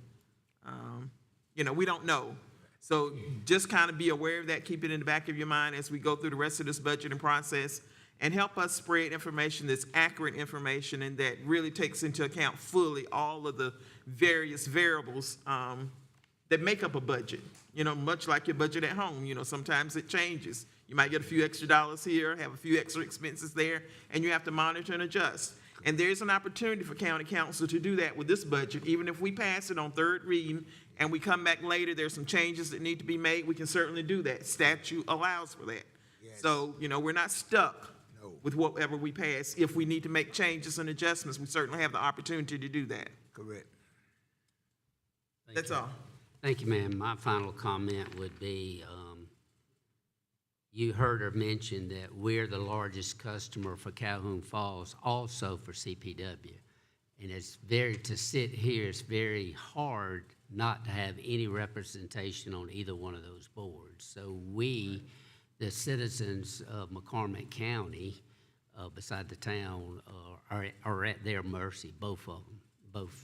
we don't know. So just kind of be aware of that, keep it in the back of your mind as we go through the rest of this budgeting process, and help us spread information that's accurate information and that really takes into account fully all of the various variables that make up a budget. Much like your budget at home, sometimes it changes. You might get a few extra dollars here, have a few extra expenses there, and you have to monitor and adjust. And there's an opportunity for county council to do that with this budget. Even if we pass it on third reading and we come back later, there's some changes that need to be made, we can certainly do that. Statute allows for that. Yes. So, we're not stuck. No. with whatever we pass. If we need to make changes and adjustments, we certainly have the opportunity to do that. Correct. Thank That's you. all. Thank you, ma'am. My final comment would be, you heard her mention that we're the largest customer for Calhoun Falls, also for CPW. And to sit here, it's very hard not to have any representation on either one of those boards. So we, the citizens of McCormick County, beside the town, are at their mercy, both of them, both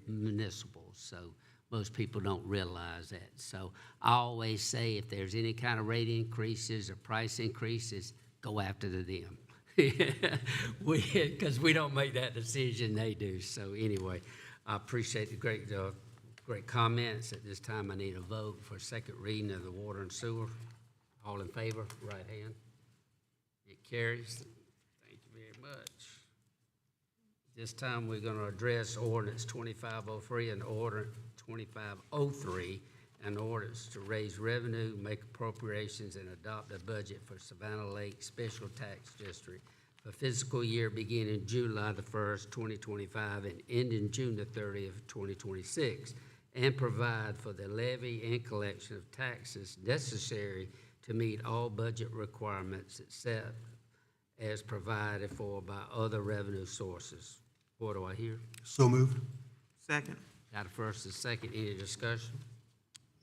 municipals. So most people don't realize that. So I always say if there's any kind of rate increases or price increases, go after them. Because we don't make that decision, they do. So anyway, I appreciate the great comments. At this time, I need a vote for second reading of the water and sewer. All in favor, right hand. It carries. Thank you very much. This time, we're going to address ordinance 2503 and order 2503, an ordinance to raise revenue, make appropriations, and adopt a budget for Savannah Lake Special Tax District for fiscal year beginning July the 1st, 2025, and ending June the 30th, 2026, and provide for the levy and collection of taxes necessary to meet all budget requirements except as provided for by other revenue sources. What do I hear? So moved. Second. Got a first and second. Any discussion?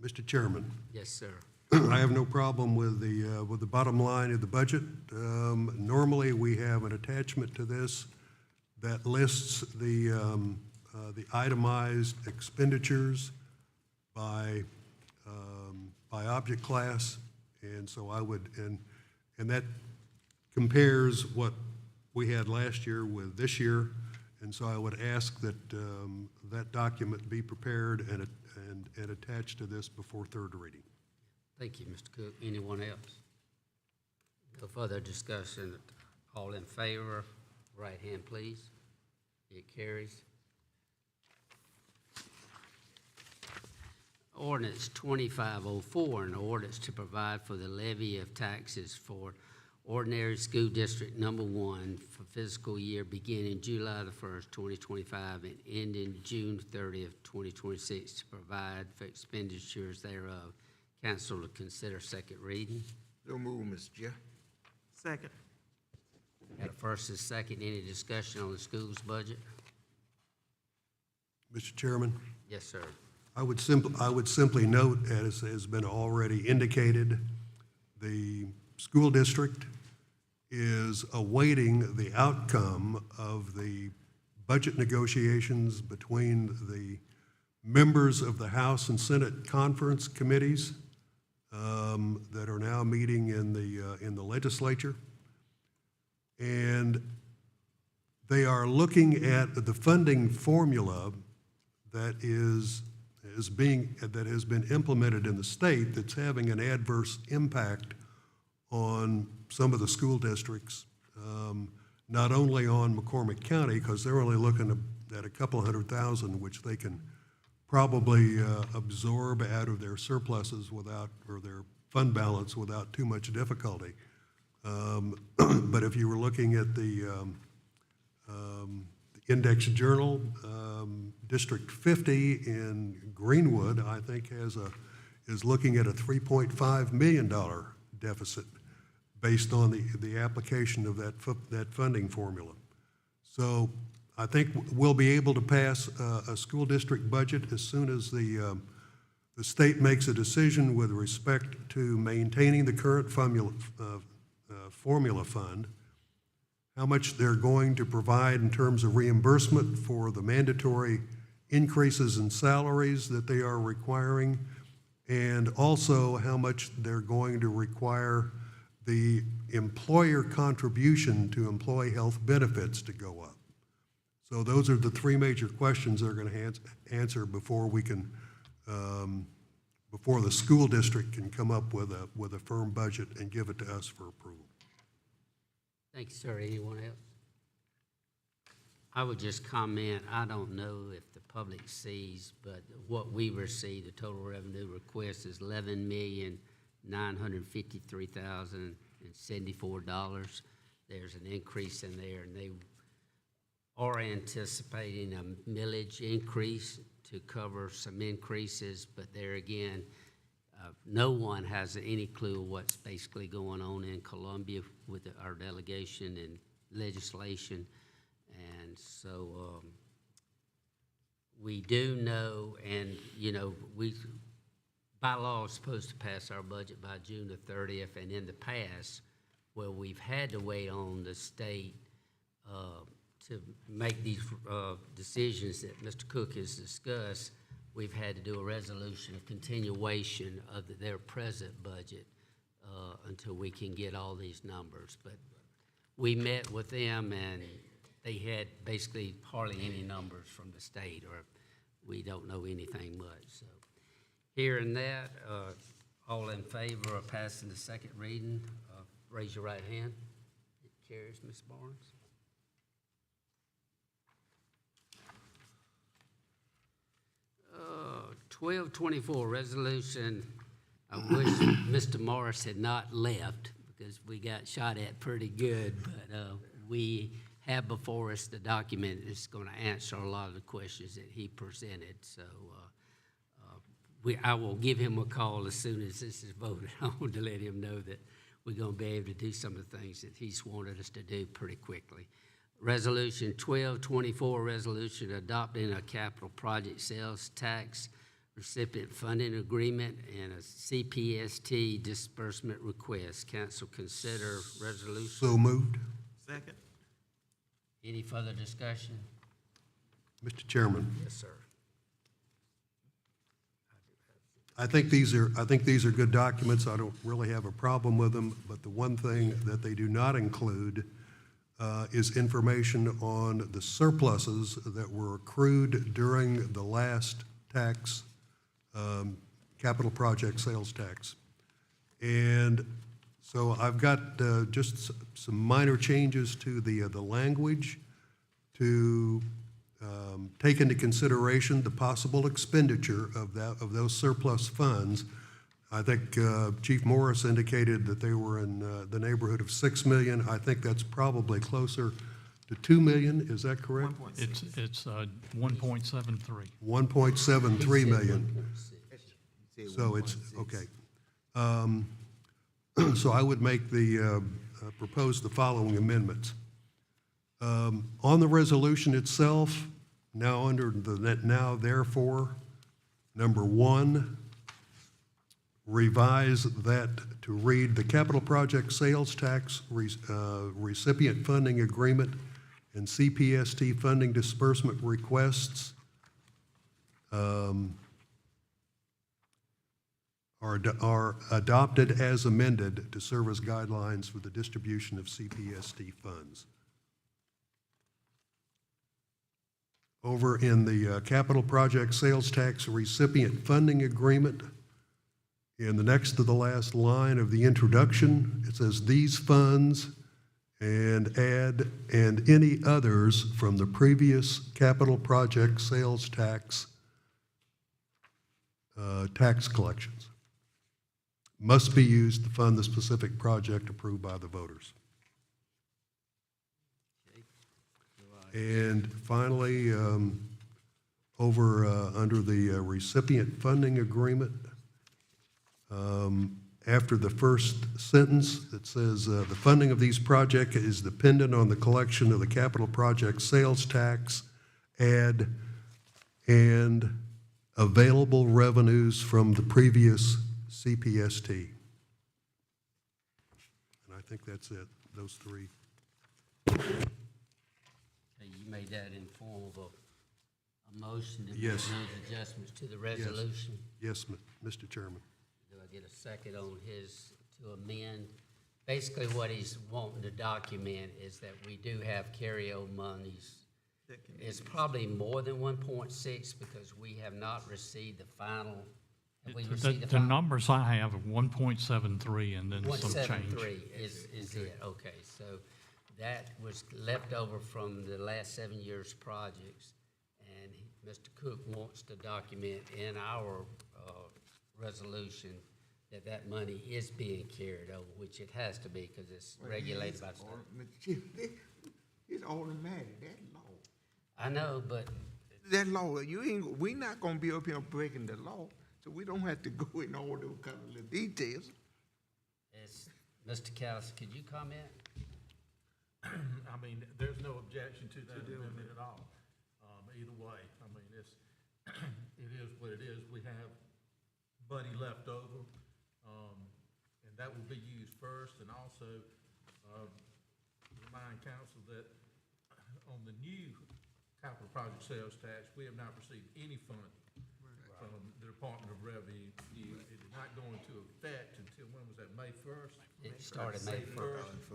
Mr. Chairman, Yes, sir. I have no problem with the bottom line of the budget. Normally, we have an attachment to this that lists the itemized expenditures by object class, and so I would, and that compares what we had last year with this year, and so I would ask that that document be prepared and attached to this before third reading. Thank you, Mr. Cook. Anyone else? No further discussion. All in favor, right hand, please. It carries. Ordinance 2504, an ordinance to provide for the levy of taxes for ordinary school district number 1 for fiscal year beginning July the 1st, 2025, and ending June 30th, 2026, to provide for expenditures thereof. Council to consider second reading. So move, Mr. Chair. Second. Got a first and second. Any discussion on the school's budget? Mr. Chairman? Yes, sir. I would simply note, as has been already indicated, the school district is awaiting the outcome of the budget negotiations between the members of the House and Senate conference committees that are now meeting in the legislature. And they are looking at the funding formula that has been implemented in the state that's having an adverse impact on some of the school districts, not only on McCormick County, because they're only looking at a couple $100,000, which they can probably absorb out of their surpluses or their fund balance without too much difficulty. But if you were looking at the Index Journal, District 50 in Greenwood, I think, is looking at a $3.5 million deficit based on the application of that funding formula. So I think we'll be able to pass a school district budget as soon as the state makes a decision with respect to maintaining the current formula fund, how much they're going to provide in terms of reimbursement for the mandatory increases in salaries that they are requiring, and also how much they're going to require the employer contribution to employee health benefits to go up. So those are the three major questions they're going to answer before we can, before the school district can come up with a firm budget and give it to us for approval. Thank you, sir. Anyone else? I would just comment, I don't know if the public sees, but what we received, the total revenue request is $11,953,074. there's an increase in there, and they are anticipating a millage increase to cover some increases, but there again, no one has any clue what's basically going on in Columbia with our delegation and legislation. And so we do know, and, you know, we, by law, are supposed to pass our budget by June the 30th, and in the past, where we've had to wait on the state to make these decisions that Mr. Cook has discussed, we've had to do a resolution of continuation of their present budget until we can get all these numbers. But we met with them, and they had basically hardly any numbers from the state, or we don't know anything much. So, hearing that, all in favor of passing the second reading, raise your right hand. It carries, Ms. Barnes. Uh, 1224, resolution. I wish Mr. Morris had not left because we got shot at pretty good, but we have before us the document that's going to answer a lot of the questions that he presented. So I will give him a call as soon as this is voted on to let him know that we're going to be able to do some of the things that he's wanted us to do pretty quickly. Resolution 1224, resolution adopting a capital project sales tax recipient funding agreement and a CPST disbursement request. Council consider resolution. So moved. Second. Any further discussion? Mr. Chairman, Yes, sir. I think these are good documents. I don't really have a problem with them, but the one thing that they do not include is information on the surpluses that were accrued during the last tax, capital project sales tax. And so I've got just some minor changes to the language to take into consideration the possible expenditure of those surplus funds. I think Chief Morris indicated that they were in the neighborhood of $6 million. I think that's probably closer to $2 million. Is that correct? 1.6. It's 1.73. 1.73 million. So it's, okay. So I would make propose the following amendments. On the resolution itself, now under the now therefore, number 1, revise that to read the capital project sales tax recipient funding agreement and CPST funding disbursement requests are adopted as amended to serve as guidelines for the distribution of CPST funds. Over in the capital project sales tax recipient funding agreement, in the next to the last line of the introduction, it says these funds and add and any others from the previous capital project sales tax tax collections must be used to fund the specific project approved by the voters. And finally, over under the recipient funding agreement, after the first sentence that says the funding of these projects is dependent on the collection of the capital project sales tax, add and available revenues from the previous CPST. And I think that's it, those three. You made that in form of a motion to make Yes. those adjustments to the resolution. Yes, Mr. Chairman. Do I get a second on his to amend? Basically, what he's wanting to document is that we do have carryover monies. It's probably more than 1.6 because we have not received the final. Have we received the The final? numbers I have are 1.73 and then some change. 173 is it, okay, so that was left over from the last 7 years' projects, and Mr. Cook wants to document in our resolution that that money is being carried over, which it has to be, because it's regulated by state. It's automatic, that law. I know, but That law, we not gonna be up here breaking the law, so we don't have to go in all those kind of little details. it's, Mr. Callis, could you comment? I mean, there's no objection to that amendment at all. Either way, I mean, it's, it is what it is. We have money left over, and that will be used first. And also, remind council that on the new capital project sales tax, we have not received any funding from the Department of Revenue. It did not go into effect until, when was that, May 1st? It started May 1st.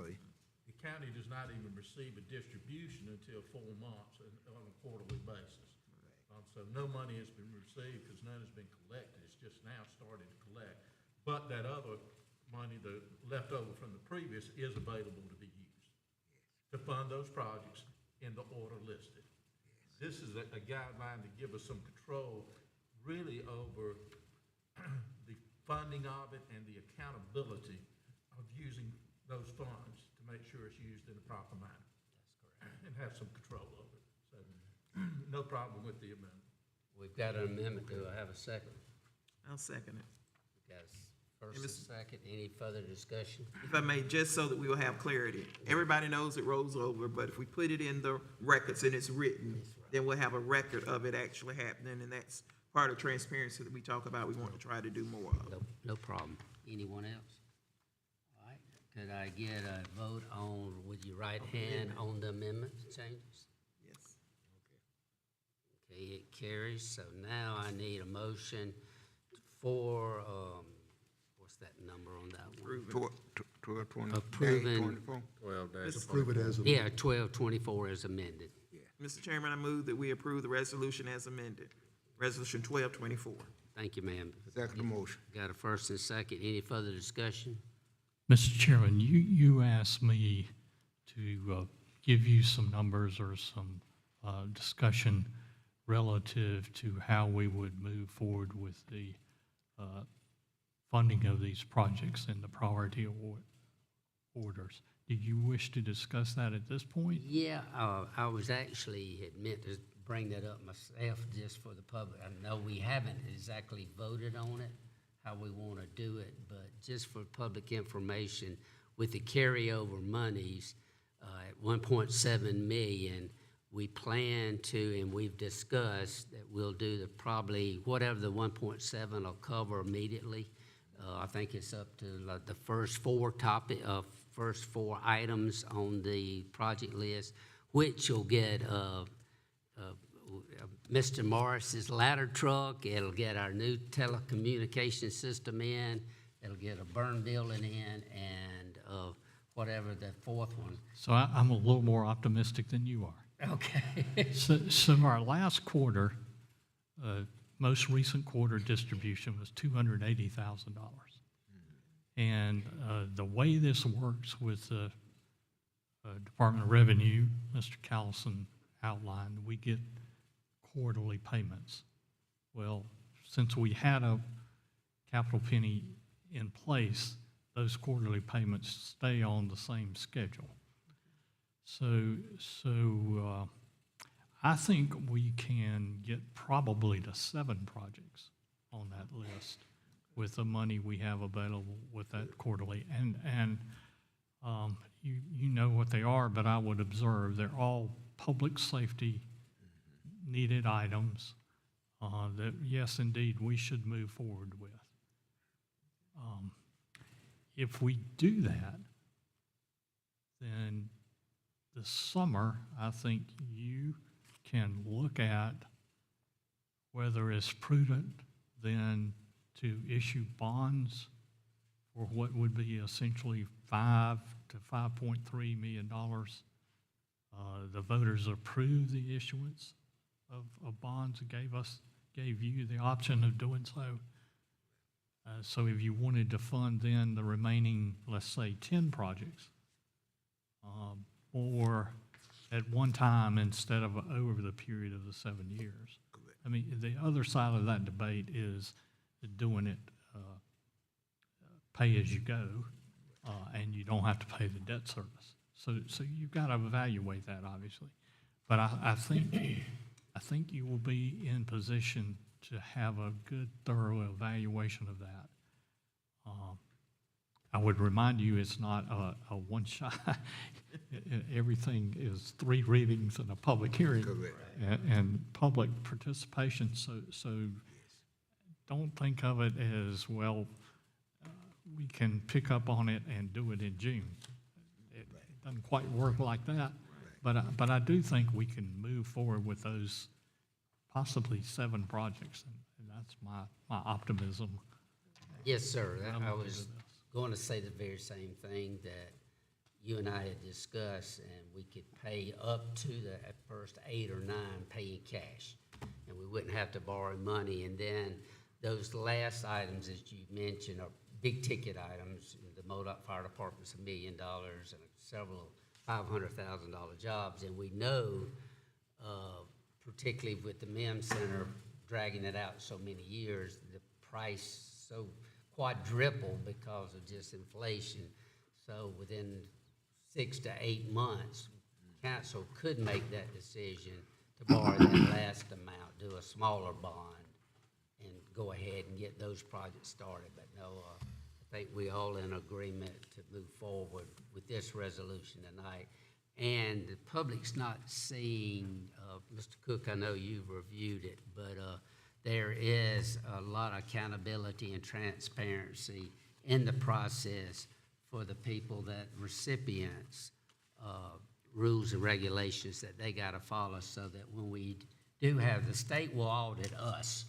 The county does not even receive a distribution until 4 months on a quarterly basis. So no money has been received because none has been collected. It's just now started to collect. But that other money, the leftover from the previous, is available to be used to fund those projects in the order listed. This is a guideline to give us some control really over the funding of it and the accountability of using those funds to make sure it's used in a proper manner. That's correct. And have some control over it. So no problem with the amendment. We've got an amendment. Do I have a second? I'll second it. Got a first and second. Any further discussion? If I may, just so that we will have clarity. Everybody knows it rolls over, but if we put it in the records and it's written, then we'll have a record of it actually happening, and that's part of transparency that we talk about. We want to try to do more of. No problem. Anyone else? All right. Could I get a vote on, with your right hand on the amendment changes? Yes. Okay, it carries. So now I need a motion for, what's that number on that one? 1220. Approving. 24. Approve it as a. Yeah, 1224 is amended. Mr. Chairman, I move that we approve the resolution as amended. Resolution 1224. Thank you, ma'am. Second the motion. Got a first and second. Any further discussion? Mr. Chairman, you asked me to give you some numbers or some discussion relative to how we would move forward with the funding of these projects in the priority orders. Do you wish to discuss that at this point? Yeah, I was actually had meant to bring that up myself just for the public. I know we haven't exactly voted on it, how we want to do it, but just for public information, with the carryover monies at 1.7 million, we plan to, and we've discussed that we'll do the probably whatever the 1.7 will cover immediately. I think it's up to like the first four items on the project list, which will get Mr. Morris's ladder truck. It'll get our new telecommunication system in. It'll get a burn building in, and whatever the fourth one. So I'm a little more optimistic than you are. Okay. So our last quarter, most recent quarter distribution was $280,000. And the way this works with the Department of Revenue, Mr. Callison outlined, we get quarterly payments. Well, since we had a capital penny in place, those quarterly payments stay on the same schedule. So I think we can get probably to 7 projects on that list with the money we have available with that quarterly. And you know what they are, but I would observe they're all public safety needed items that, yes, indeed, we should move forward with. If we do that, then this summer, I think you can look at whether it's prudent then to issue bonds for what would be essentially $5 to $5.3 million. The voters approved the issuance of bonds and gave you the option of doing so. So if you wanted to fund then the remaining, let's say, 10 projects, or at one time instead of over the period of the 7 years. I mean, the other side of that debate is doing it pay as you go, and you don't have to pay the debt service. So you've got to evaluate that, obviously. But I think you will be in position to have a good, thorough evaluation of that. I would remind you, it's not a one-shot. Everything is 3 readings and a public hearing. Correct. And public participation, so don't think of it as, well, we can pick up on it and do it in June. It doesn't quite work like that, but I do think we can move forward with those possibly 7 projects, and that's my optimism. Yes, sir. I'm I okay was with this. going to say the very same thing that you and I had discussed, and we could pay up to the first 8 or 9 pay in cash, and we wouldn't have to borrow money. And then those last items that you mentioned are big-ticket items. The MoDOT Fire Department's $1 million and several $500,000 jobs, and we know, particularly with the MEM Center dragging it out so many years, the price so quadrupled because of just inflation. So within 6 to 8 months, council could make that decision to borrow that last amount, do a smaller bond, and go ahead and get those projects started. But no, I think we all in agreement to move forward with this resolution tonight. And the public's not seeing, Mr. Cook, I know you've reviewed it, but there is a lot of accountability and transparency in the process for the people, that recipients, rules and regulations that they got to follow, so that when we do have, the state will audit us,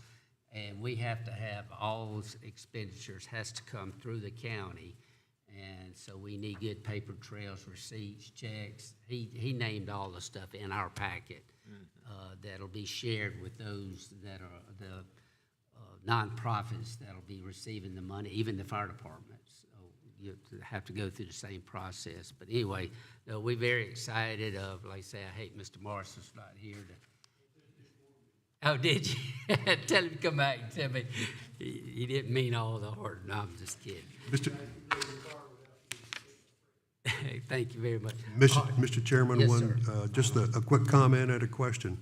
and we have to have all those expenditures has to come through the county. And so we need good paper trails, receipts, checks. He named all the stuff in our packet that'll be shared with those that are the nonprofits that'll be receiving the money, even the fire departments. So you have to go through the same process. But anyway, no, we're very excited of, like I say, I hate Mr. Morrison's not here to. Oh, did you? Tell him to come back and tell me he didn't mean all the hard. No, I'm just kidding. Mr. Thank you very much. Mr. Chairman, Yes, one, sir. just a quick comment and a question.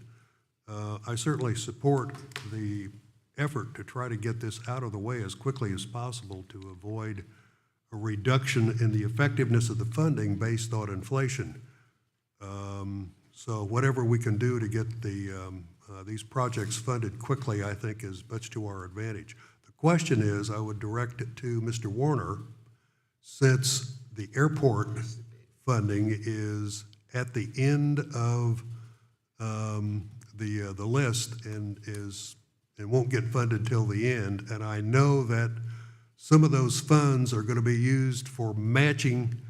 I certainly support the effort to try to get this out of the way as quickly as possible to avoid a reduction in the effectiveness of the funding based on inflation. So whatever we can do to get these projects funded quickly, I think is much to our advantage. The question is, I would direct it to Mr. Warner, since the airport funding is at the end of the list and won't get funded till the end. And I know that some of those funds are going to be used for matching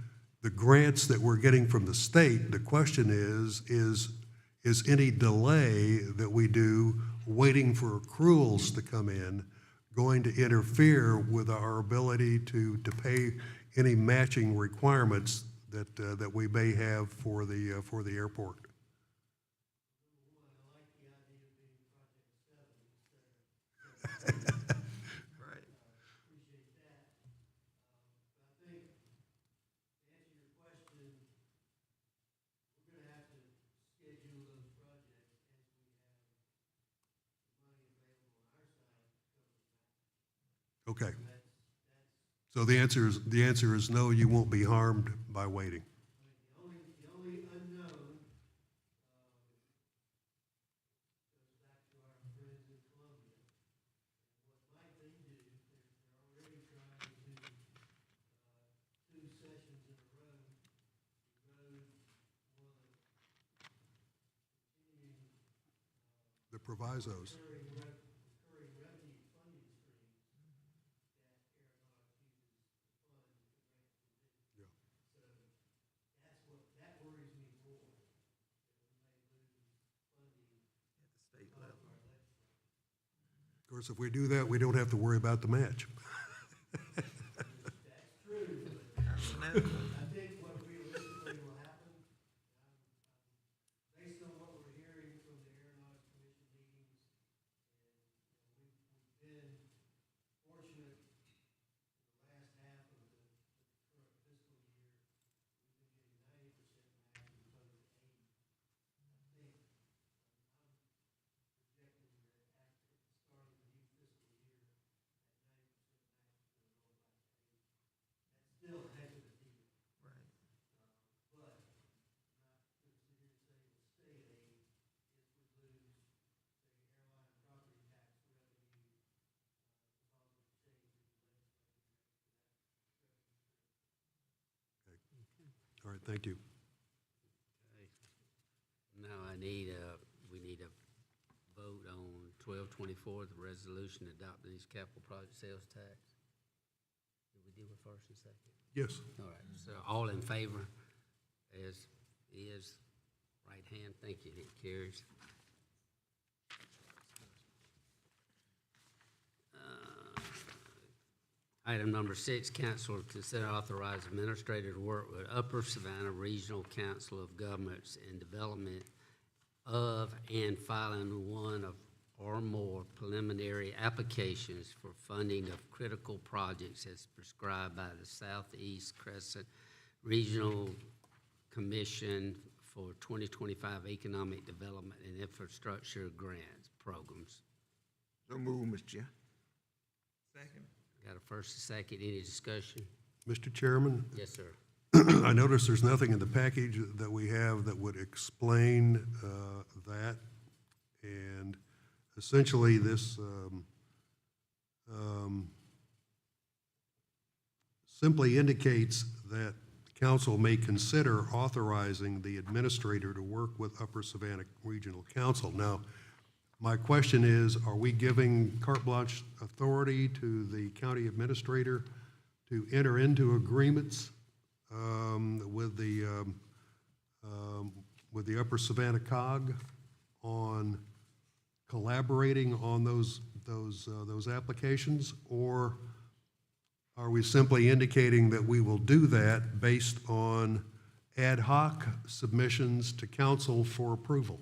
the grants that we're getting from the state. The question is any delay that we do waiting for accruals to come in going to interfere with our ability to pay any matching requirements that we may have for the airport? Right. Okay. So the answer is no, you won't be harmed by waiting. The only unknown goes back to our friends in Columbia. What might they do? They're already trying to do 2 sessions in a row. The road, one of the continuing The provisos. recurring revenue funding streams that Arizona uses to fund the grant. Yeah. So that worries me more, that we may lose funding. At the state level. Of course, if we do that, we don't have to worry about the match. That's true, but I think what realistically will happen, based on what we're hearing from the Aeronautics Commission meetings, and we've been fortunate in the last half thank you. Now we need a vote on 1224, the resolution adopting these capital project sales tax. Did we do it first and second? Yes. All right, so all in favor is right hand, thank you, it carries. Item number 6, council to consider authorize administrator to work with Upper Savannah Regional Council of Governments in development of and filing one of or more preliminary applications for funding of critical projects as prescribed by the Southeast Crescent Regional Commission for 2025 Economic Development and Infrastructure Grants Programs. So move, Mr. Chair. Second. Got a first and second, any discussion? Mr. Chairman, Yes, sir. I notice there's nothing in the package that we have that would explain that. And essentially, this simply indicates that council may consider authorizing the administrator to work with Upper Savannah Regional Council. Now, my question is, are we giving carte blanche authority to the county administrator to enter into agreements with the Upper Savannah COG on collaborating on those applications, or are we simply indicating that we will do that based on ad hoc submissions to council for approval?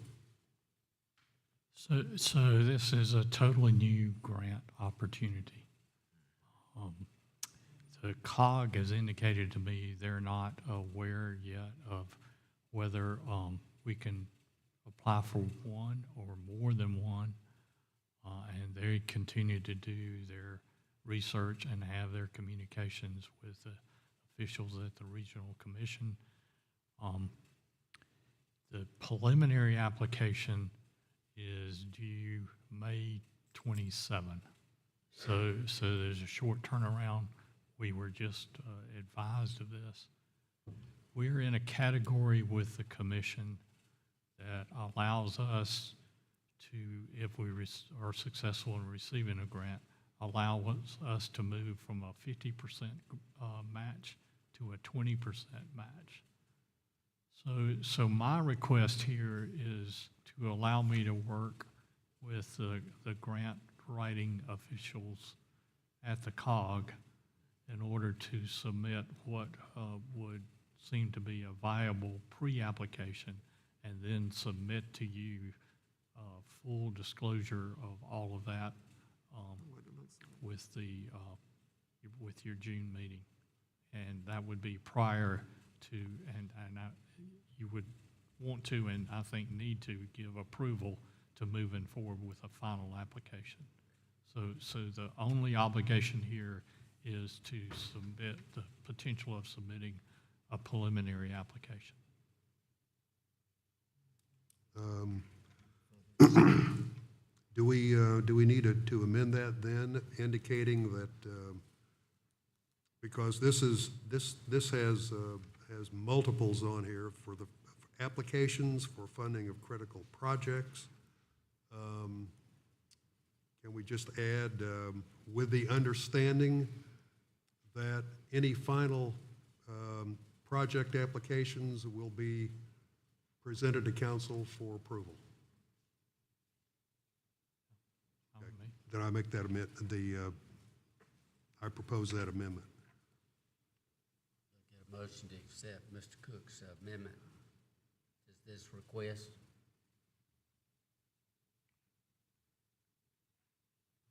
So this is a totally new grant opportunity. The COG has indicated to me they're not aware yet of whether we can apply for one or more than one, and they continue to do their research and have their communications with the officials at the regional commission. The preliminary application is due May 27. So there's a short turnaround. We were just advised of this. We're in a category with the commission that allows us to, if we are successful in receiving a grant, allows us to move from a 50% match to a 20% match. So my request here is to allow me to work with the grant writing officials at the COG in order to submit what would seem to be a viable pre-application, and then submit to you full disclosure of all of that with your June meeting. And that would be prior to, you would want to, and I think need to, give approval to moving forward with a final application. So the only obligation here is to submit the potential of submitting a preliminary application. Do we need to amend that then, indicating that because this has multiples on here for the applications for funding of critical projects? Can we just add with the understanding that any final project applications will be presented to council for approval? Then I make that amendment. I propose that amendment. Get a motion to accept Mr. Cook's amendment. Is this request?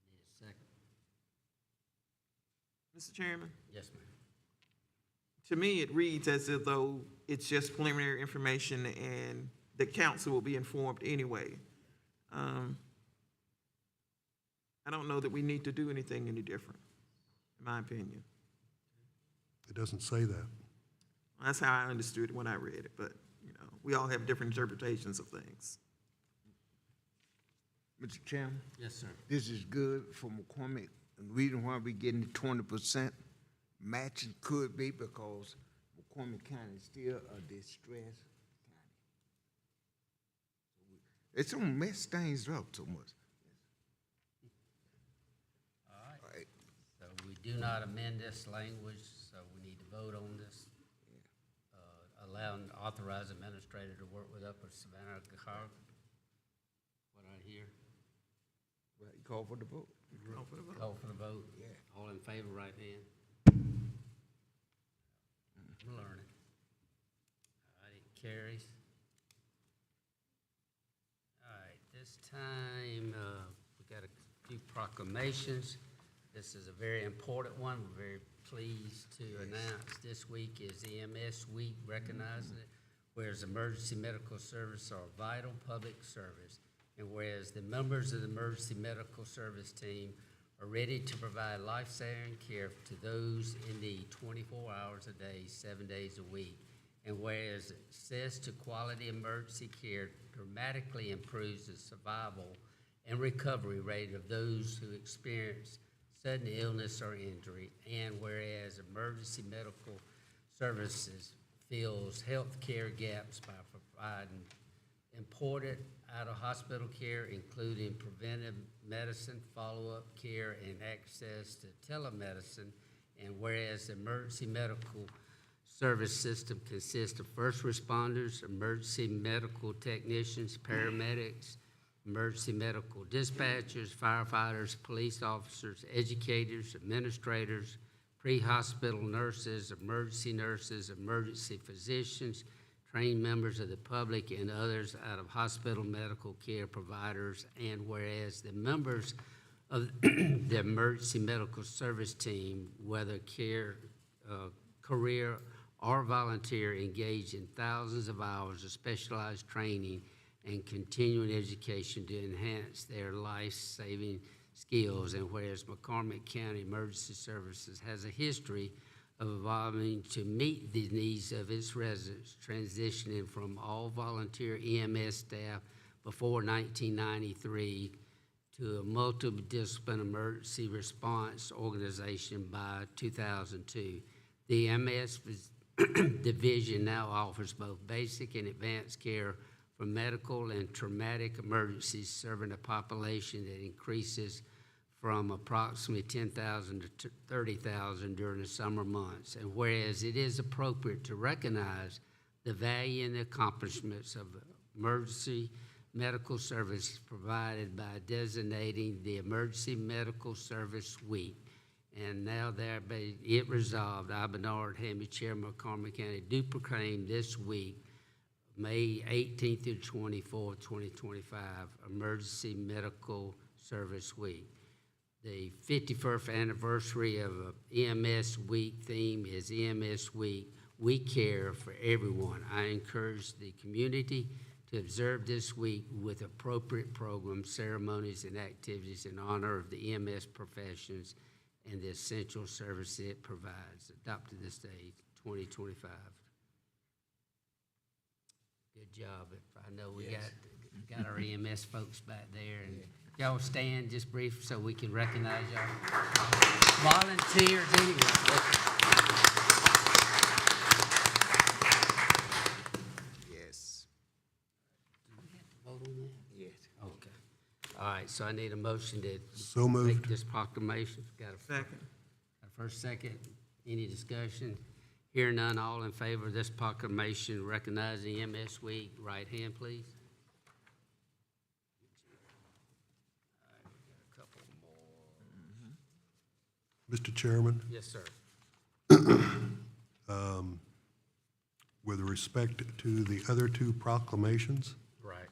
Need a second? Mr. Chairman, Yes, ma'am. to me, it reads as if though it's just preliminary information and the council will be informed anyway. I don't know that we need to do anything any different, in my opinion. It doesn't say that. That's how I understood it when I read it, but, you know, we all have different interpretations of things. Mr. Chairman, Yes, sir. this is good for McCormick. And the reason why we're getting the 20% matching could be because McCormick County is still a distressed county. It's gonna mess things up so much. All right. So we do not amend this language, so we need to vote on this. Allowing, authorize administrator to work with Upper Savannah Cog. What I hear? Well, you call for the vote. Call for the vote. Call for the vote. Yeah. All in favor, right hand. I'm learning. All right, it carries. All right, this time, we got a few proclamations. This is a very important one. We're very pleased to announce this week is EMS Week, recognizing it, whereas emergency medical service are vital public service, and whereas the members of the emergency medical service team are ready to provide life-saving care to those in need 24 hours a day, 7 days a week, and whereas access to quality emergency care dramatically improves the survival and recovery rate of those who experience sudden illness or injury, and whereas emergency medical services fills health care gaps by providing important out-of-hospital care, including preventive medicine, follow-up care, and access to telemedicine, and whereas the emergency medical service system consists of first responders, emergency medical technicians, paramedics, emergency medical dispatchers, firefighters, police officers, educators, administrators, pre-hospital nurses, emergency physicians, trained members of the public, and others out of hospital medical care providers, and whereas the members of the emergency medical service team, whether career or volunteer, engage in thousands of hours of specialized training and continuing education to enhance their life-saving skills, and whereas McCormick County Emergency Services has a history of evolving to meet the needs of its residents, transitioning from all volunteer EMS staff before 1993 to a multidisciplinary emergency response organization by 2002. The EMS division now offers both basic and advanced care for medical and traumatic emergencies, serving a population that increases from approximately 10,000 to 30,000 during the summer months. And whereas it is appropriate to recognize the value and the accomplishments of emergency medical service provided by designating the Emergency Medical Service Week. And now thereby it resolved, I, Bernard Hamby, Chairman of McCormick County, do proclaim this week, May 18th through 24th, 2025, Emergency Medical Service Week. The 51st anniversary of EMS Week theme is EMS Week, We Care for Everyone. I encourage the community to observe this week with appropriate programs, ceremonies, and activities in honor of the EMS professions and the essential service it provides. Adopted this day, 2025. Good job. I know we got our EMS folks back there, and y'all stand just brief so we can recognize y'all. Volunteers anyway. Yes. Do we have to vote on that? Yes. Okay. All right, so I need a motion to So moved. make this proclamation. Got a Second. first, second. Any discussion? Hear none, all in favor of this proclamation recognizing EMS Week, right hand, please. All right, we got a couple more. Mr. Chairman, Yes, sir. with respect to the other two proclamations, Right.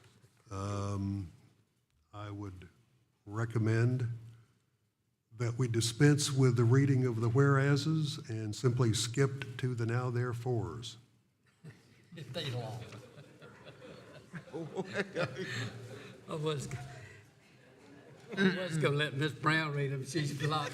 I would recommend that we dispense with the reading of the whereases and simply skip to the now therefores. They long. I was gonna let Miss Brown read them. She's like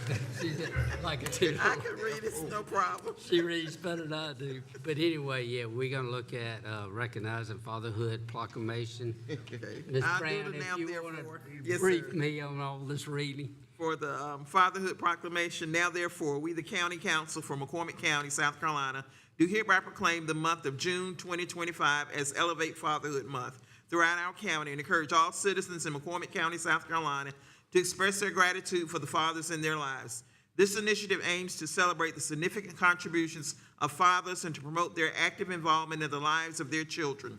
a two. I can read it, it's no problem. She reads better than I do. But anyway, yeah, we're gonna look at recognizing fatherhood proclamation. Okay. Ms. I'll do Brown, the if now you therefore. wanna Yes, brief sir. me on all this reading. For the fatherhood proclamation, now therefore, we, the county council for McCormick County, South Carolina, do hereby proclaim the month of June 2025 as Elevate Fatherhood Month throughout our county and encourage all citizens in McCormick County, South Carolina, to express their gratitude for the fathers in their lives. This initiative aims to celebrate the significant contributions of fathers and to promote their active involvement in the lives of their children.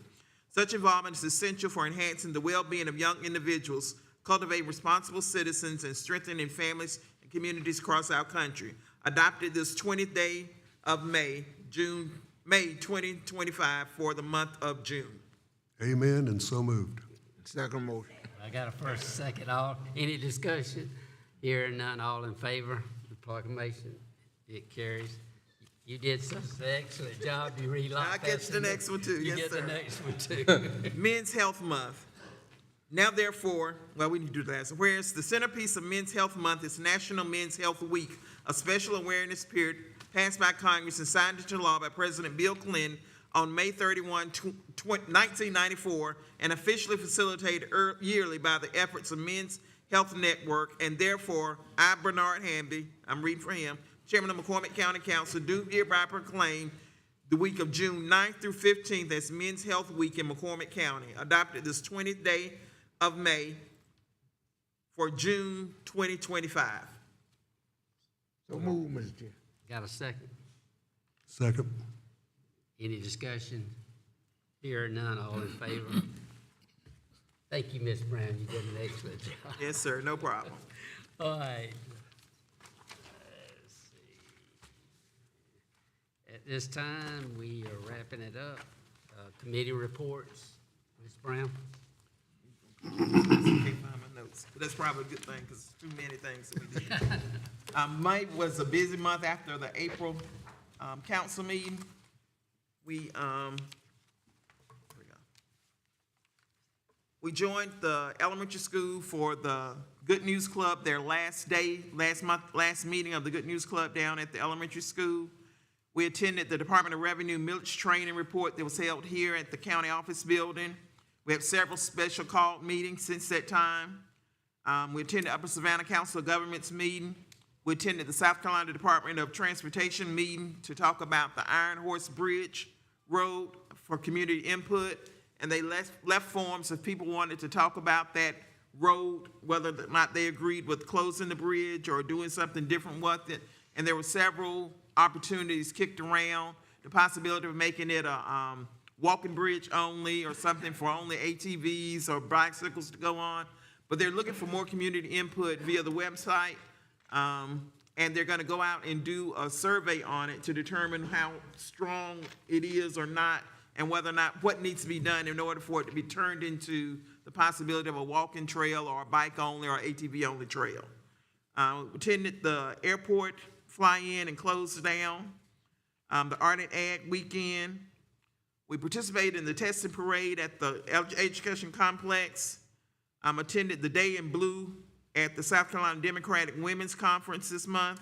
Such involvement is essential for enhancing the well-being of young individuals, cultivating responsible citizens, and strengthening families and communities across our country. Adopted this 20th day of May 2025 for the month of June. Amen, and so moved. Second motion. I got a first, second, any discussion? Hearing none, all in favor of the proclamation? It carries. You did such an excellent job, you read a lot I'll get faster the than- next one too, You yes, get the sir. next one too. Men's Health Month. Now therefore, well, we need to do the last one. Whereas the centerpiece of Men's Health Month is National Men's Health Week, a special awareness period passed by Congress and signed into law by President Bill Clinton on May 31, 1994, and officially facilitated yearly by the efforts of Men's Health Network, and therefore, I, Bernard Hamby, I'm reading for him, Chairman of McCormick County Council, do hereby proclaim the week of June 9th through 15th as Men's Health Week in McCormick County, adopted this 20th day of May for June 2025. So move, Mr. Chair. Got a second? Second. Any discussion? Hearing none, all in favor? Thank you, Ms. Brown, you did an excellent job. Yes, sir, no problem. All right. Let's see. At this time, we are wrapping it up. Committee reports, Ms. Brown? Can't find my notes, but that's probably a good thing, because too many things that we did. May was a busy month after the April, council meeting. We joined the elementary school for the Good News Club, their last meeting of the Good News Club down at the elementary school. We attended the Department of Revenue millage training report that was held here at the county office building. We have several special called meetings since that time. We attended Upper Savannah Council of Governments meeting. We attended the South Carolina Department of Transportation meeting to talk about the Iron Horse Bridge Road for community input. And they left forms if people wanted to talk about that road, whether or not they agreed with closing the bridge or doing something different with it. And there were several opportunities kicked around, the possibility of making it a walking bridge only or something for only ATVs or bicycles to go on. But they're looking for more community input via the website. And they're gonna go out and do a survey on it to determine how strong it is or not, and whether or not, what needs to be done in order for it to be turned into the possibility of a walking trail or a bike only or ATV only trail. Attended the airport fly-in and close down, the Art and Ag weekend. We participated in the testing parade at the education complex. Attended the Day in Blue at the South Carolina Democratic Women's Conference this month.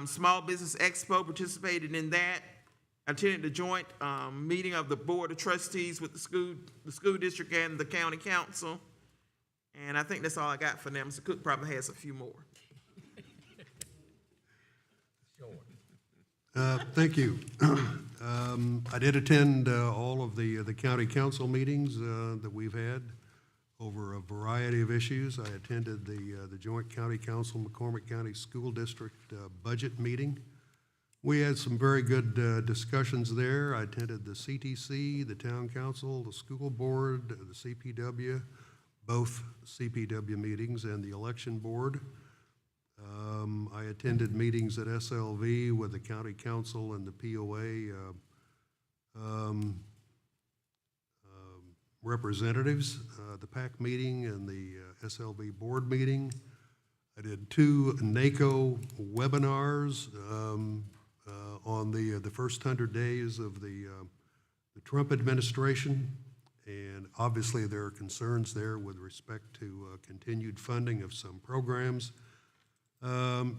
Small Business Expo, participated in that. Attended the joint meeting of the Board of Trustees with the school district and the county council. And I think that's all I got for them. Mr. Cook probably has a few more. Thank you. I did attend all of the county council meetings that we've had over a variety of issues. I attended the Joint County Council McCormick County School District budget meeting. We had some very good discussions there. I attended the CTC, the town council, the school board, the CPW, both CPW meetings, and the election board. I attended meetings at SLV with the county council and the POA representatives, the PAC meeting and the SLV board meeting. I did 2 NACO webinars on the first 100 days of the Trump administration, and obviously there are concerns there with respect to continued funding of some programs.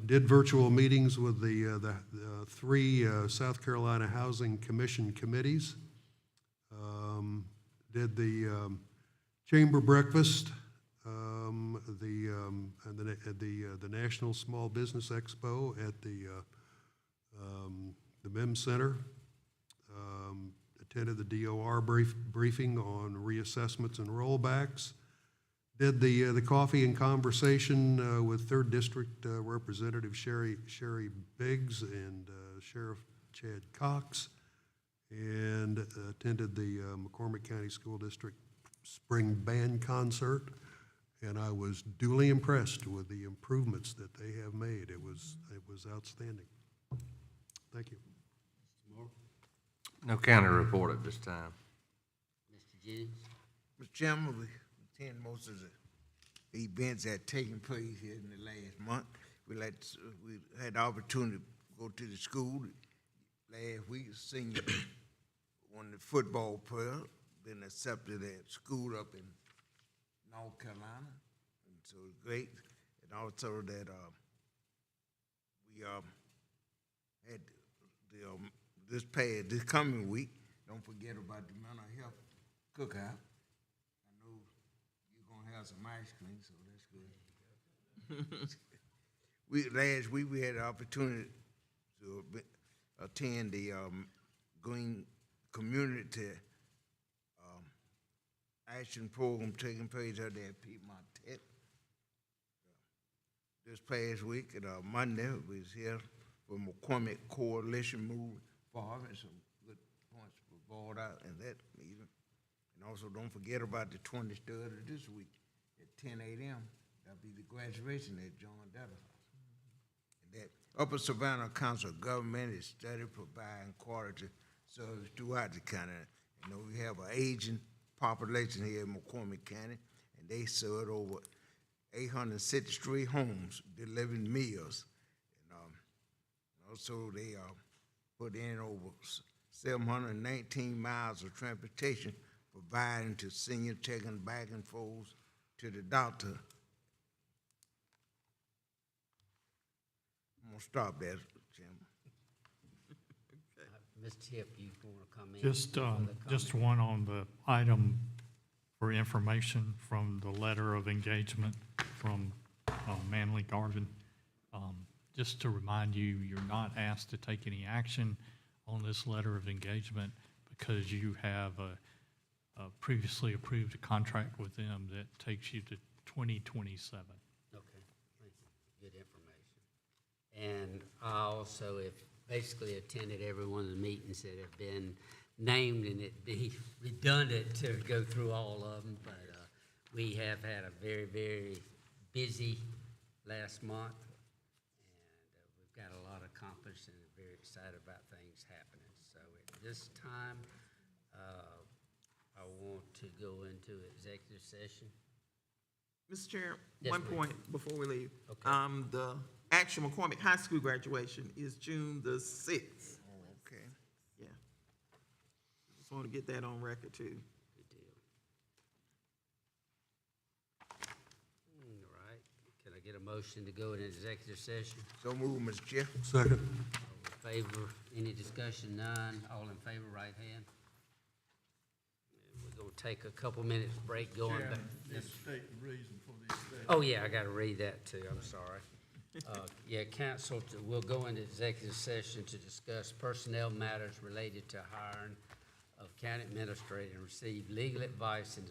Did virtual meetings with the 3 South Carolina Housing Commission committees. Did the chamber breakfast, the National Small Business Expo at the MEM Center Attended the DOR briefing on reassessments and rollbacks. Did the coffee and conversation with Third District Representative Sherry Biggs and Sheriff Chad Cox, and attended the McCormick County School District Spring Band Concert, and I was duly impressed with the improvements that they have made. It was outstanding. Thank you. Mr. Moore? No county report at this time. Mr. Jennings? Mr. Chairman, we attend most of the events that taken place here in the last month. We had the opportunity to go to the school last week. Senior won the football player, been accepted at school up in North Carolina, and so it's great. And also that we had this coming week. Don't forget about the mental health cookout. I know you're gonna have some ice cream, so that's good. Last week we had the opportunity to attend the Green Community Action Program taking place out there at Piedmont Tech. This past week, Monday, we was here for McCormick Coalition Moving Forward, and some good points were brought out in that meeting. And also, don't forget about the 23rd of this week at 10 a.m. That'll be the graduation at John Della House. And that Upper Savannah Council of Government is steady providing quality service throughout the county. You know, we have an aging population here in McCormick County, and they served over 863 homes, delivering meals. And also, they put in over 719 miles of transportation, providing to seniors taking back and forth to the doctor. I'm gonna stop there, Chairman. Ms. Tip, you want to come in? Just one on the item for information from the letter of engagement from Manley Garvin. Just to remind you, you're not asked to take any action on this letter of engagement because you have a previously approved contract with them that takes you to 2027. Okay, thank you. Good information. And I also have basically attended every one of the meetings that have been named, and it'd be redundant to go through all of them, but we have had a very, very busy last month, and we've got a lot accomplished and very excited about things happening. So at this time, I want to go into executive session. Mr. Chair, Yes, one ma'am. point before we leave. Okay. The actual McCormick High School graduation is June the 6th. Okay. Yeah. Just want to get that on record, too. Good deal. All right, can I get a motion to go into executive session? So move, Mr. Chair. Second. All in favor, any discussion? None. All in favor, right hand. And we're gonna take a couple minutes break going back. Just state the reason for this day. Oh, yeah, I gotta read that too, I'm sorry. Yeah, council, we'll go into executive session to discuss personnel matters related to hiring of county administrator and receive legal advice and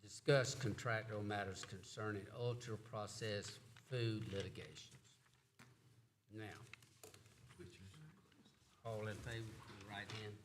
discuss contractual matters concerning ultra-processed food litigations. Now, all in favor, right hand.